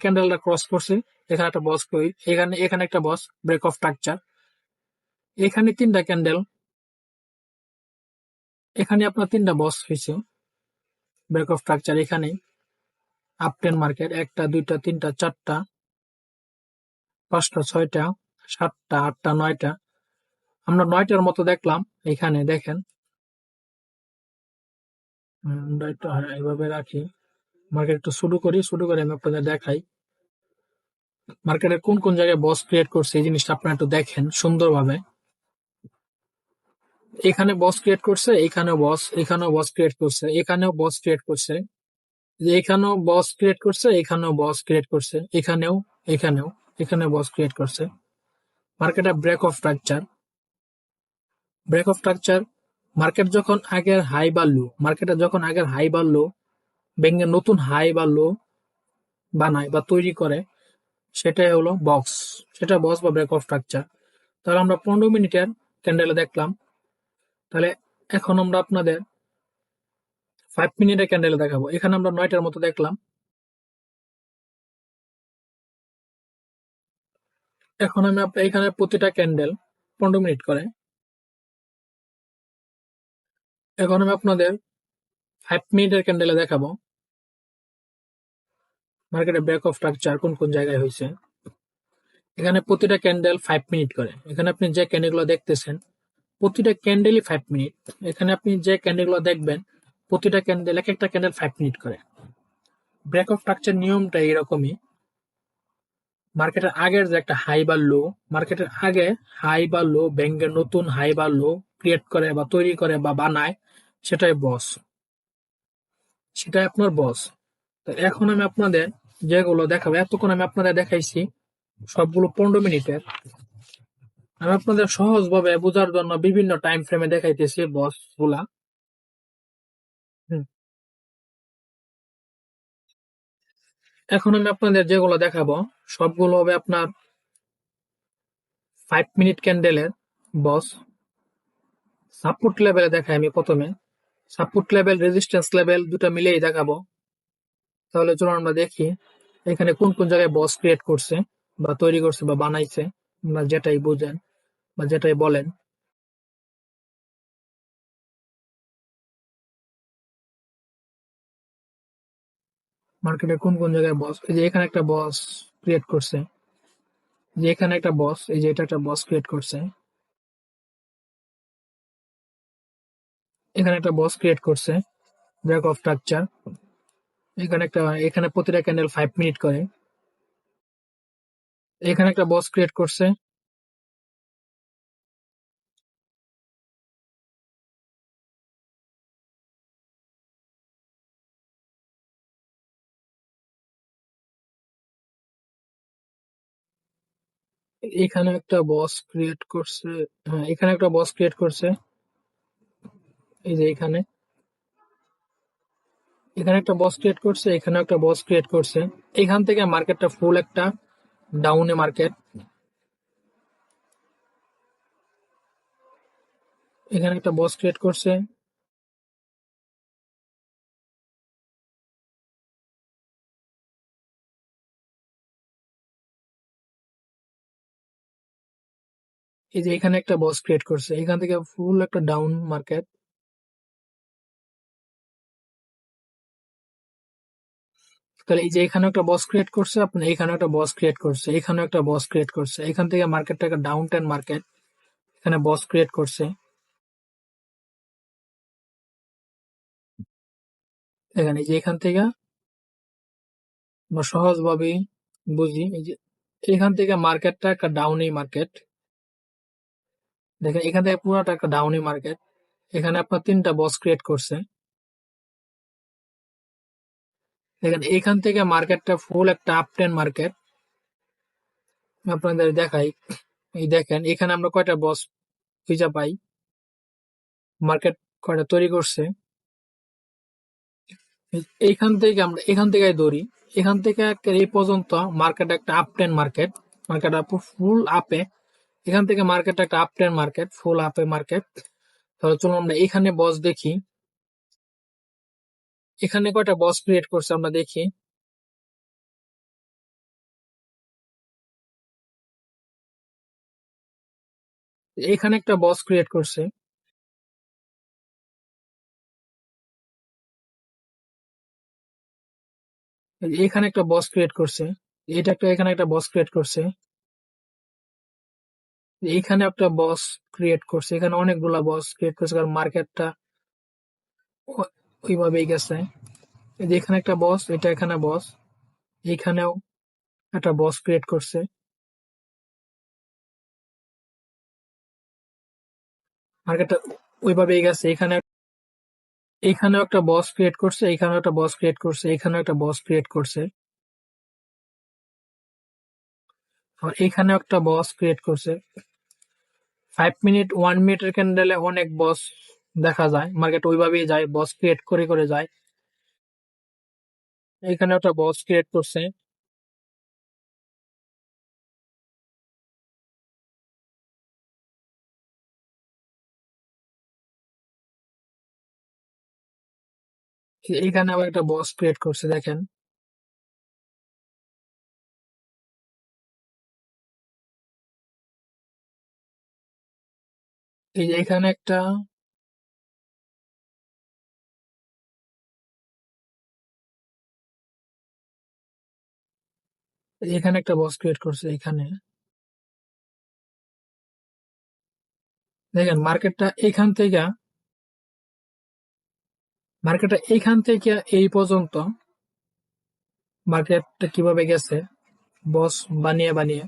ক্যান্ডেলটা ক্রস করছে, এখানে একটা বস করি, এখানে এখানে একটা বস ব্রেক অফ স্ট্রাকচার, এখানে তিনটা ক্যান্ডেল, এখানে আপনার তিনটা বস হয়েছে ব্রেক অফ স্ট্রাকচার। এখানে আপ টেন মার্কেট, একটা দুইটা তিনটা চারটা পাঁচটা ছয়টা সাতটা আটটা নয়টা, আমরা নয়টার মতো দেখলাম। এখানে দেখেন, আমরা একটু এইভাবে রাখি, মার্কেট একটু শুরু করি, শুরু করে আমি আপনাদের দেখাই মার্কেটে কোন কোন জায়গায় বস ক্রিয়েট করছে, এই জিনিসটা আপনারা একটু দেখেন সুন্দরভাবে। এখানে বস ক্রিয়েট করছে, এখানেও বস, এখানেও বস ক্রিয়েট করছে, এখানেও বস ক্রিয়েট করছে, যে এখানেও বস ক্রিয়েট করছে, এখানেও বস ক্রিয়েট করছে, এখানেও, এখানেও, এখানে বস ক্রিয়েট করছে। মার্কেটে break of structure, break of structure, market যখন আগের হাই বা লো, মার্কেটে যখন আগের হাই বা লো ভেঙে নতুন হাই বা লো বানায় বা তৈরি করে, সেটাই হলো বক্স, সেটা বক্স বা ব্রেক অফ স্ট্রাকচার। তাহলে আমরা 15 মিনিটের ক্যান্ডেলে দেখলাম। তাহলে এখন আমরা আপনাদের 5 মিনিটের ক্যান্ডেলে দেখাবো। এখানে আমরা 9টার মতো দেখলাম। এখন আমি এখানে প্রতিটা ক্যান্ডেল 15 মিনিট করে। এখন আমি আপনাদের 5 মিনিটের ক্যান্ডেলে দেখাবো মার্কেটে ব্রেক অফ স্ট্রাকচার কোন কোন জায়গায় হয়েছে। এখানে প্রতিটা ক্যান্ডেল 5 মিনিট করে। এখানে আপনি যে ক্যান্ডেলগুলো দেখতেছেন প্রতিটা ক্যান্ডেলই 5 মিনিট। এখানে আপনি যে ক্যান্ডেলগুলো দেখবেন প্রতিটা ক্যান্ডেল এক একটা ক্যান্ডেল 5 মিনিট করে। ব্রেক অফ স্ট্রাকচার নিয়মটা এরকমই। মার্কেটের আগের যে একটা হাই বা লো, মার্কেটের আগে হাই বা লো ভেঙে নতুন হাই বা লো ক্রিয়েট করে বা তৈরি করে বা বানায়, সেটাই বস, সেটাই আপনার বস। তো এখন আমি আপনাদের যেগুলো দেখাবো, এতক্ষণ আমি আপনাদের দেখাইছি সবগুলো 15 মিনিটের। আমি আপনাদের সহজভাবে বোঝার জন্য বিভিন্ন টাইম ফ্রেমে দেখাইতেছি বস গুলা। হুম। এখন আমি আপনাদের যেগুলো দেখাবো সবগুলো হবে আপনার 5 মিনিট ক্যান্ডেলের বস। সাপোর্ট লেভেলে দেখাই আমি প্রথমে। সাপোর্ট লেভেল রেজিস্ট্যান্স লেভেল দুটো মিলেই দেখাবো। তাহলে চলুন আমরা দেখি এখানে কোন কোন জায়গায় বস ক্রিয়েট করছে বা তৈরি করছে বা বানাইছে, বা যেটাই বুঝেন বা যেটাই বলেন। মার্কেটে কোন কোন জায়গায় বস, এই যে এখানে একটা বস ক্রিয়েট করছে, যে এখানে একটা বস, এই যে এটা একটা বস ক্রিয়েট করছে, এখানে একটা বস ক্রিয়েট করছে ব্রেক অফ স্ট্রাকচার। এখানে একটা, এখানে প্রতিটা ক্যান্ডেল 5 মিনিট করে। এখানে একটা বস ক্রিয়েট করছে, এখানে একটা বস ক্রিয়েট করছে, হ্যাঁ এখানে একটা বস ক্রিয়েট করছে, এই যে এখানে, এখানে একটা বস ক্রিয়েট করছে, এখানে একটা বস ক্রিয়েট করছে। এখান থেকে মার্কেটটা ফুল একটা ডাউনে মার্কেট। এখানে একটা বস ক্রিয়েট করছে, এই যে এখানে একটা বস ক্রিয়েট করছে, এখান থেকে ফুল একটা ডাউন মার্কেট। তাহলে এই যে এখানে একটা বস ক্রিয়েট করছে, আপনার এখানে একটা বস ক্রিয়েট করছে, এখানে একটা বস ক্রিয়েট করছে, এখান থেকে মার্কেটটা একটা ডাউন টেন মার্কেট। এখানে বস ক্রিয়েট করছে, এখানে এই যে এখান থেকে আমরা সহজভাবেই বুঝি, এই যে এখান থেকে মার্কেটটা একটা ডাউনি মার্কেট। দেখেন এখান থেকে পুরোটা একটা ডাউনি মার্কেট। এখানে আপনার তিনটা বস ক্রিয়েট করছে। দেখেন এখান থেকে মার্কেটটা ফুল একটা আপ টেন মার্কেট। আপনাদের দেখাই, এই দেখেন এখানে আমরা কয়টা বস খুঁজে পাই, মার্কেট কয়টা তৈরি করছে। এইখান থেকে আমরা এখান থেকে ধরি, এখান থেকে এই পর্যন্ত মার্কেট একটা up ten market. Market up ফুল আপে, এখান থেকে মার্কেট একটা আপ টেন মার্কেট, ফুল আপে মার্কেট। তাহলে চলুন আমরা এখানে বস দেখি, এখানে কয়টা বস ক্রিয়েট করছে আমরা দেখি। এখানে একটা বস ক্রিয়েট করছে, এখানে একটা বস ক্রিয়েট করছে, এটা একটা, এখানে একটা বস ক্রিয়েট করছে, এখানে একটা বস ক্রিয়েট করছে, এখানে অনেকগুলা বস ক্রিয়েট করছে কারণ মার্কেটটা ওইভাবেই গেছে। এই যে এখানে একটা বস, এটা এখানে বস, এখানেও একটা বস ক্রিয়েট করছে, মার্কেটটা ওইভাবেই গেছে। এখানে, এখানেও একটা বস ক্রিয়েট করছে, এখানেও একটা বস ক্রিয়েট করছে, এখানেও একটা বস ক্রিয়েট করছে, আর এখানেও একটা বস ক্রিয়েট করছে। 5 মিনিট 1 মিনিটের ক্যান্ডেলে অনেক বস দেখা যায়, মার্কেট ওইভাবেই যায়, বস ক্রিয়েট করে করে যায়। এখানে একটা বস ক্রিয়েট করছে, এখানে আবার একটা বক্স ক্রিয়েট করছে, দেখেন। এই যে এখানে একটা, এখানে একটা বক্স ক্রিয়েট করছে এখানে। দেখেন মার্কেটটা এইখান থেকে এই পর্যন্ত মার্কেটটা কিভাবে গেছে বস বানিয়ে বানিয়ে।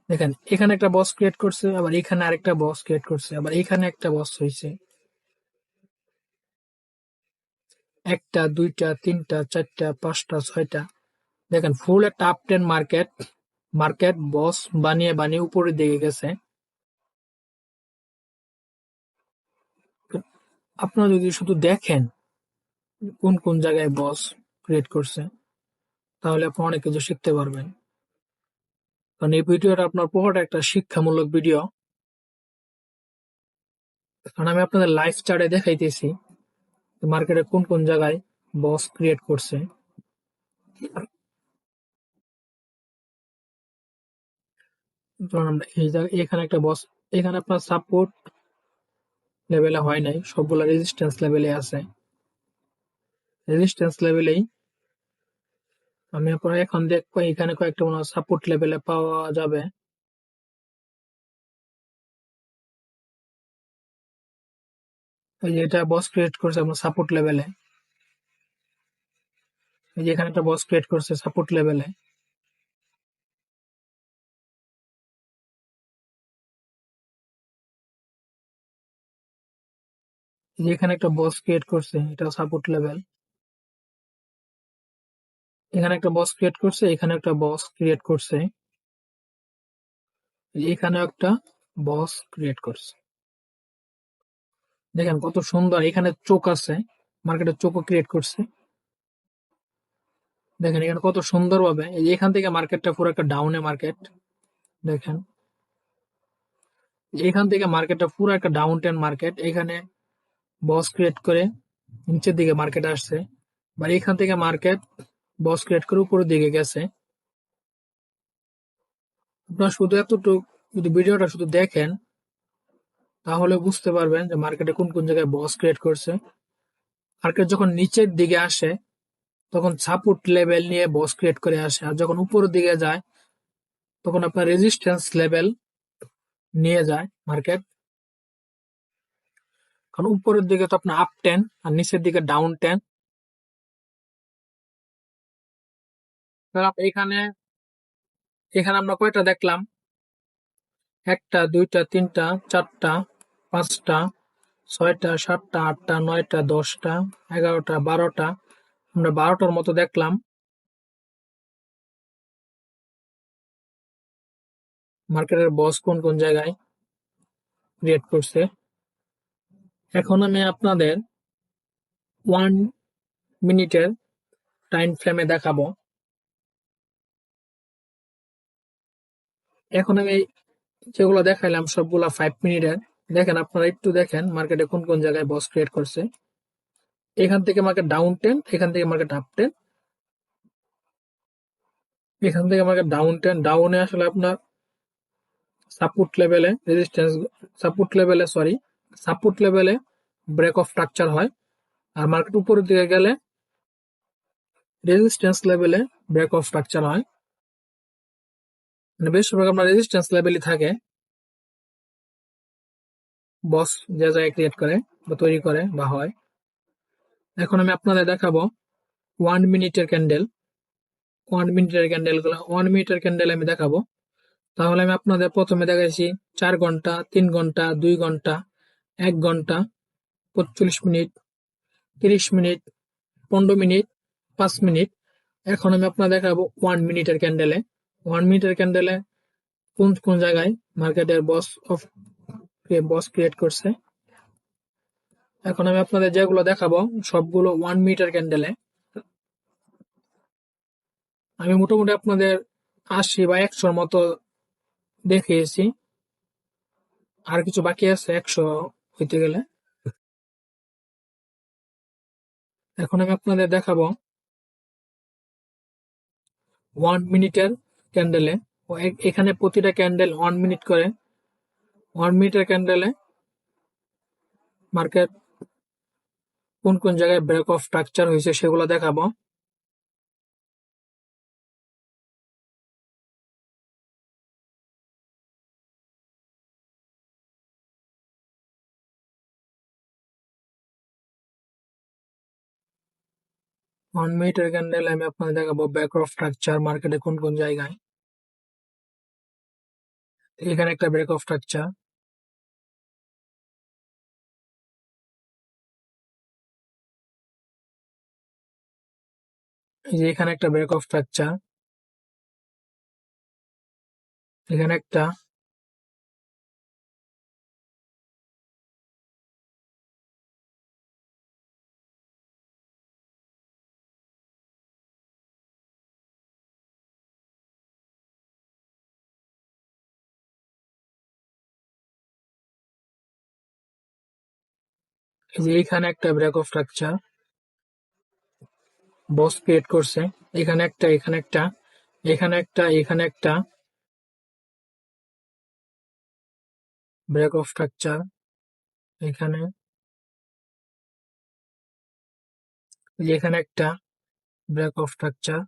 দেখেন এখানে একটা বক্স ক্রিয়েট করছে, আবার এখানে আরেকটা বক্স ক্রিয়েট করছে, আবার এখানে একটা বক্স হয়েছে, একটা দুইটা তিনটা চারটা পাঁচটা ছয়টা। দেখেন ফুল একটা আপ টেন মার্কেট, মার্কেট বস বানিয়ে বানিয়ে উপরের দিকে গেছে। আপনারা যদি শুধু দেখেন কোন কোন জায়গায় বস ক্রিয়েট করছে, তাহলে আপনি অনেক কিছু শিখতে পারবেন। কারণ এই ভিডিওটা আপনার পুরোটা একটা শিক্ষামূলক ভিডিও। কারণ আমি আপনাদের লাইভ চার্টে দেখাইতেছি মার্কেটে কোন কোন জায়গায় বস ক্রিয়েট করছে। ধরুন আমরা এই জায়গায় এখানে একটা বস, এখানে আপনার সাপোর্ট লেভেলে হয় নাই, সবগুলা রেজিস্ট্যান্স লেভেলে আছে। রেজিস্ট্যান্স লেভেলেই আমি আপনার এখন দেখবো, এখানে কয়েকটা মনে হয় সাপোর্ট লেভেলে পাওয়া যাবে। এই যে এটা বস ক্রিয়েট করছে আপনার সাপোর্ট লেভেলে। এই যে এখানে একটা বস ক্রিয়েট করছে সাপোর্ট লেভেলে। এই যে এখানে একটা বস ক্রিয়েট করছে, এটা সাপোর্ট লেভেল। এখানে একটা বস ক্রিয়েট করছে, এখানে একটা বস ক্রিয়েট করছে, এই যে এখানেও একটা বস ক্রিয়েট করছে। দেখেন কত সুন্দর, এখানে চোখ আছে, মার্কেটের চোখও ক্রিয়েট করছে। দেখেন এখানে কত সুন্দর ভাবে, এই যে এখান থেকে মার্কেটটা পুরো একটা ডাউনে মার্কেট। দেখেন এখান থেকে মার্কেটটা পুরো একটা ডাউন টেন মার্কেট, এখানে বস ক্রিয়েট করে নিচের দিকে মার্কেট আসছে, বা এখান থেকে মার্কেট বস ক্রিয়েট করে উপরের দিকে গেছে। আপনারা শুধু এতটুকু যদি ভিডিওটা শুধু দেখেন, তাহলে বুঝতে পারবেন যে মার্কেটে কোন কোন জায়গায় বস ক্রিয়েট করছে। মার্কেট যখন নিচের দিকে আসে তখন সাপোর্ট লেভেল নিয়ে বস ক্রিয়েট করে আসে, আর যখন উপরের দিকে যায় তখন আপনার রেজিস্ট্যান্স লেভেল নিয়ে যায় মার্কেট। কারণ উপরের দিকে তো আপনার আপ টেন আর নিচের দিকে ডাউন টেন। এখানে এখানে আমরা কয়টা দেখলাম, একটা দুইটা তিনটা চারটা পাঁচটা ছয়টা সাতটা আটটা নয়টা 10টা 11টা 12টা, আমরা 12টার মতো দেখলাম মার্কেটের বস কোন কোন জায়গায় ক্রিয়েট করছে। এখন আমি আপনাদের 1 মিনিটের টাইম ফ্রেমে দেখাবো। এখন আমি যেগুলো দেখাইলাম সবগুলা 5 মিনিটের। দেখেন আপনারা একটু দেখেন মার্কেটে কোন কোন জায়গায় বস ক্রিয়েট করছে। এখান থেকে মার্কেট ডাউন টেন, এখান থেকে মার্কেট আপ টেন, এখান থেকে মার্কেট ডাউন টেন। ডাউনে আসলে আপনার সাপোর্ট লেভেলে রেজিস্ট্যান্স, সাপোর্ট লেভেলে ব্রেক অফ স্ট্রাকচার হয়, আর মার্কেট উপরের দিকে গেলে রেজিস্ট্যান্স লেভেলে ব্রেক অফ স্ট্রাকচার হয়। মানে বেশিরভাগ আপনার রেজিস্ট্যান্স লেভেলই থাকে, বস যে জায়গায় ক্রিয়েট করে বা তৈরি করে বা হয়। এখন আমি আপনাদের দেখাবো 1 মিনিটের ক্যান্ডেল। 1 মিনিটের ক্যান্ডেল আমি দেখাবো। তাহলে আমি আপনাদের প্রথমে দেখাইছি 4 ঘন্টা, 3 ঘন্টা, 2 ঘন্টা, 1 ঘন্টা, 45 মিনিট, 30 মিনিট, 15 মিনিট, 5 মিনিট। এখন আমি আপনাদের দেখাবো 1 মিনিটের ক্যান্ডেলে। 1 মিনিটের ক্যান্ডেলে কোন কোন জায়গায় মার্কেটের বস ক্রিয়েট করছে। এখন আমি আপনাদের যেগুলো দেখাবো সবগুলো 1 মিনিটের ক্যান্ডেলে। আমি মোটামুটি আপনাদের 80 বা 100-র মতো দেখিয়েছি, আর কিছু বাকি আছে 100 হইতে গেলে। এখন আমি আপনাদের দেখাবো 1 মিনিটের ক্যান্ডেলে। এখানে প্রতিটা ক্যান্ডেল 1 মিনিট করে। 1 মিনিটের ক্যান্ডেলে মার্কেট কোন কোন জায়গায় ব্রেক অফ স্ট্রাকচার হয়েছে সেগুলো দেখাবো। 1 মিনিটের ক্যান্ডেল আমি আপনাদের দেখাবো ব্রেক অফ স্ট্রাকচার মার্কেটে কোন কোন জায়গায়। এখানে একটা ব্রেক অফ স্ট্রাকচার, এই যে এখানে একটা ব্রেক অফ স্ট্রাকচার, এখানে একটা, এই যে এখানে একটা break of structure BOS create করছে। এখানে একটা, এখানে একটা, এখানে একটা, এখানে একটা ব্রেক অফ স্ট্রাকচার, এখানে, এই যে এখানে একটা ব্রেক অফ স্ট্রাকচার,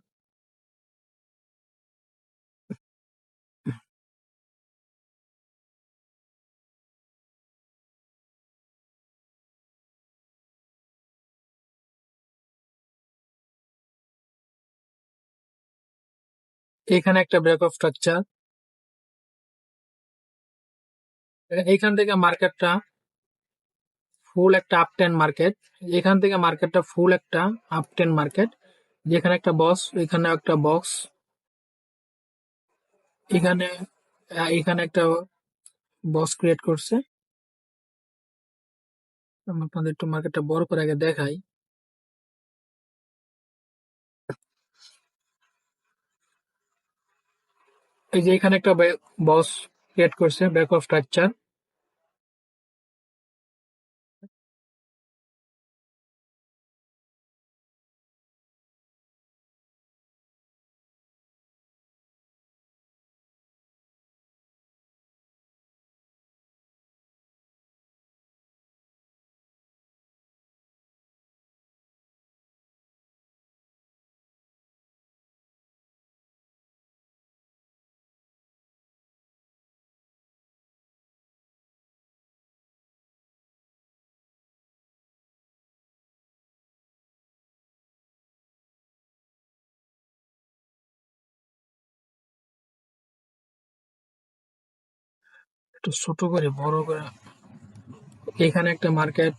এখানে একটা ব্রেক অফ স্ট্রাকচার। এইখান থেকে মার্কেটটা ফুল একটা আপ টেন মার্কেট। এখান থেকে মার্কেটটা ফুল একটা আপ টেন মার্কেট। যেখানে একটা বস, এখানে একটা বক্স, এখানে এখানে একটা বস ক্রিয়েট করছে। আমি আপনাদের একটু মার্কেটটা বড় করে আগে দেখাই। এই যে এখানে একটা বস ক্রিয়েট করছে ব্রেক অফ স্ট্রাকচার। একটু ছোট করে বড় করে, এখানে একটা মার্কেট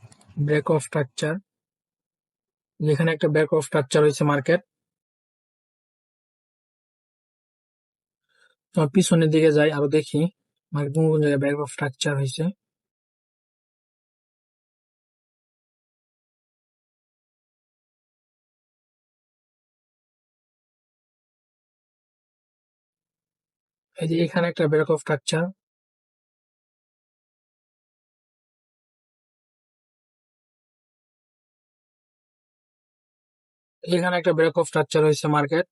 ব্রেক অফ স্ট্রাকচার, যেখানে একটা ব্রেক অফ স্ট্রাকচার হয়েছে মার্কেট। তো পিছনের দিকে যাই আরো দেখি মার্কেট কোন কোন জায়গায় ব্রেক অফ স্ট্রাকচার হয়েছে। এই যে এখানে একটা ব্রেক অফ স্ট্রাকচার, এখানে একটা ব্রেক অফ স্ট্রাকচার হয়েছে মার্কেট।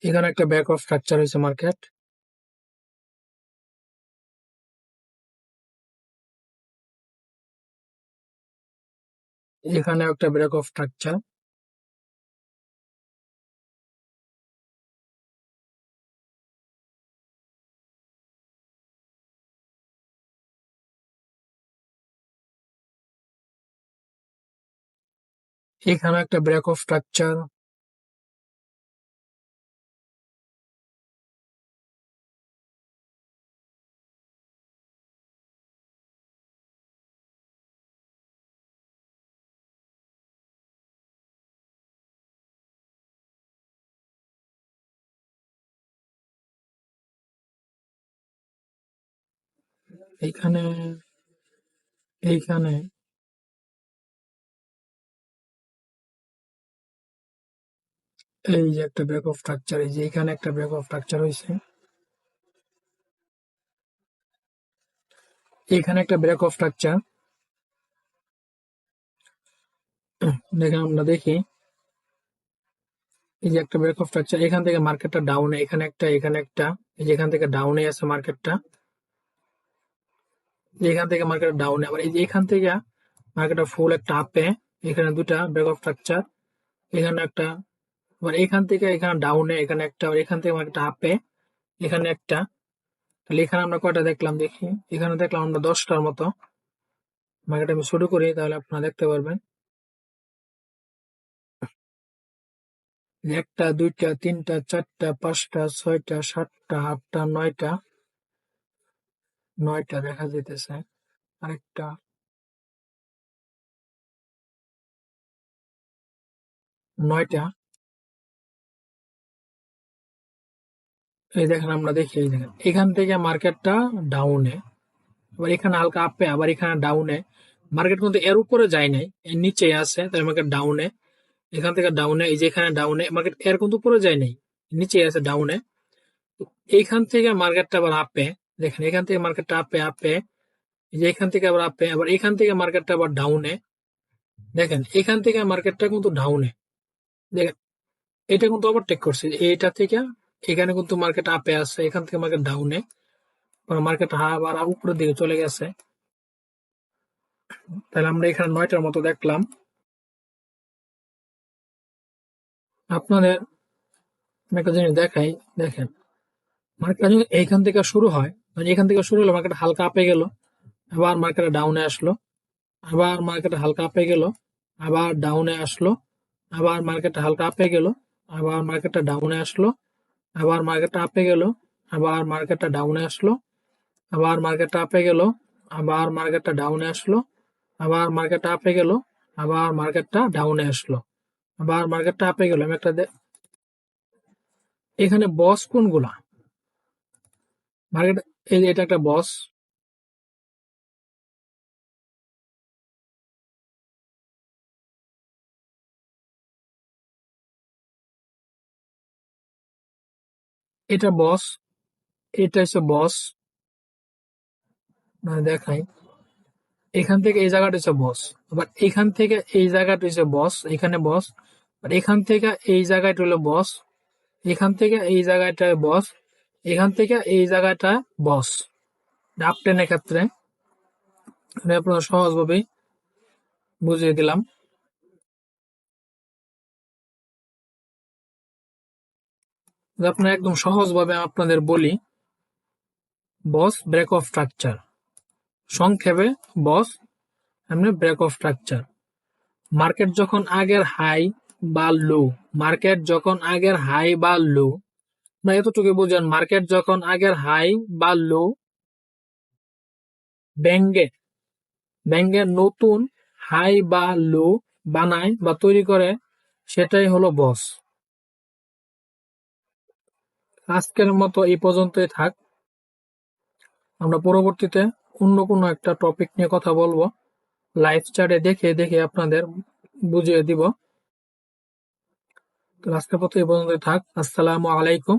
এখানে একটা ব্রেক অফ স্ট্রাকচার হয়েছে মার্কেট। এখানে একটা ব্রেক অফ স্ট্রাকচার, এখানে একটা ব্রেক অফ স্ট্রাকচার, এইখানে, এইখানে, এই যে একটা ব্রেক অফ স্ট্রাকচার, এই যে এখানে একটা ব্রেক অফ স্ট্রাকচার হয়েছে, এখানে একটা ব্রেক অফ স্ট্রাকচার। দেখেন আমরা দেখি, এই যে একটা ব্রেক অফ স্ট্রাকচার, এখান থেকে মার্কেটটা ডাউনে, এখানে একটা, এখানে একটা, এই যে এখান থেকে ডাউনে আছে মার্কেটটা, এখান থেকে মার্কেট ডাউনে, আবার এই যে এখান থেকে মার্কেটটা ফুল একটা আপে, এখানে দুটা ব্রেক অফ স্ট্রাকচার, এখানে একটা, আবার এখান থেকে এখানে ডাউনে, এখানে একটা, আবার এখান থেকে মার্কেটটা আপে, এখানে একটা। তাহলে এখানে আমরা কয়টা দেখলাম দেখি, এখানে দেখলাম আমরা 10টার মতো। মার্কেট আমি শুরু করি, তাহলে আপনারা দেখতে পারবেন। একটা, দুইটা, তিনটা, চারটা, পাঁচটা, ছয়টা, সাতটা, আটটা, নয়টা, নয়টা দেখা যেতেছে। আরেকটা, নয়টা। এই দেখেন আমরা দেখি, এই দেখেন এখান থেকে মার্কেটটা ডাউনে, আবার এখানে হালকা আপে, আবার এখানে ডাউনে। মার্কেট কিন্তু এর উপরে যায় নাই, এর নিচে আছে, তাই মার্কেট ডাউনে। এখান থেকে ডাউনে, এই যে এখানে ডাউনে, মার্কেট এর কিন্তু উপরে যায় নাই, নিচে আছে ডাউনে। এইখান থেকে মার্কেটটা আবার আপে, দেখেন এখান থেকে মার্কেটটা আপে আপে, এই যে এখান থেকে আবার আপে, আবার এখান থেকে মার্কেটটা আবার ডাউনে। দেখেন এখান থেকে মার্কেটটা কিন্তু ডাউনে, দেখেন এটা কিন্তু ওভারটেক করছে এইটা থেকে। এখানে কিন্তু মার্কেট আপে আছে, এখান থেকে মার্কেট ডাউনে, মার্কেট আবার উপরের দিকে চলে গেছে। তাহলে আমরা এখানে 9টার মতো দেখলাম। আপনাদের আমি একটা জিনিস দেখাই, দেখেন মার্কেট যদি এইখান থেকে শুরু হয়, মানে এখান থেকে শুরু হলো, মার্কেট হালকা আপে গেল, আবার মার্কেট ডাউনে আসলো, আবার মার্কেট হালকা আপে গেল, আবার ডাউনে আসলো, আবার মার্কেট হালকা আপে গেল, আবার মার্কেটটা ডাউনে আসলো, আবার মার্কেটটা আপে গেল, আবার মার্কেটটা ডাউনে আসলো, আবার মার্কেটটা আপে গেল, আবার মার্কেটটা ডাউনে আসলো, আবার মার্কেটটা আপে গেল, আবার মার্কেটটা ডাউনে আসলো, আবার মার্কেটটা আপে গেল। আমি একটা এখানে বস কোনগুলা মার্কেট, এই যে এটা একটা বস, এটা বস, এটা হচ্ছে বস। মানে দেখাই, এখান থেকে এই জায়গাটা হচ্ছে বস, আবার এখান থেকে এই জায়গাটা হচ্ছে বস, এখানে বস, আর এখান থেকে এই জায়গাটা হলো বস, এখান থেকে এই জায়গাটা বস, এখান থেকে এই জায়গাটা বস। আপ টেনের ক্ষেত্রে আমি আপনার সহজভাবেই বুঝিয়ে দিলাম। আপনার একদম সহজভাবে আপনাদের বলি, বস ব্রেক অফ স্ট্রাকচার, সংক্ষেপে বস এমনি ব্রেক অফ স্ট্রাকচার। মার্কেট যখন আগের হাই বা লো, মার্কেট যখন আগের হাই বা লো, না এতটুকু বুঝেন, মার্কেট যখন আগের হাই বা লো ব্যাঙ্গে ব্যাঙ্গের নতুন হাই বা লো বানায় বা তৈরি করে, সেটাই হলো বস। আজকের মতো এই পর্যন্তই থাক, আমরা পরবর্তীতে অন্য কোনো একটা টপিক নিয়ে কথা বলবো, লাইভ চ্যাটে দেখে দেখে আপনাদের বুঝিয়ে দিব। তো আজকের মতো এই পর্যন্তই থাক। আসসালামু আলাইকুম।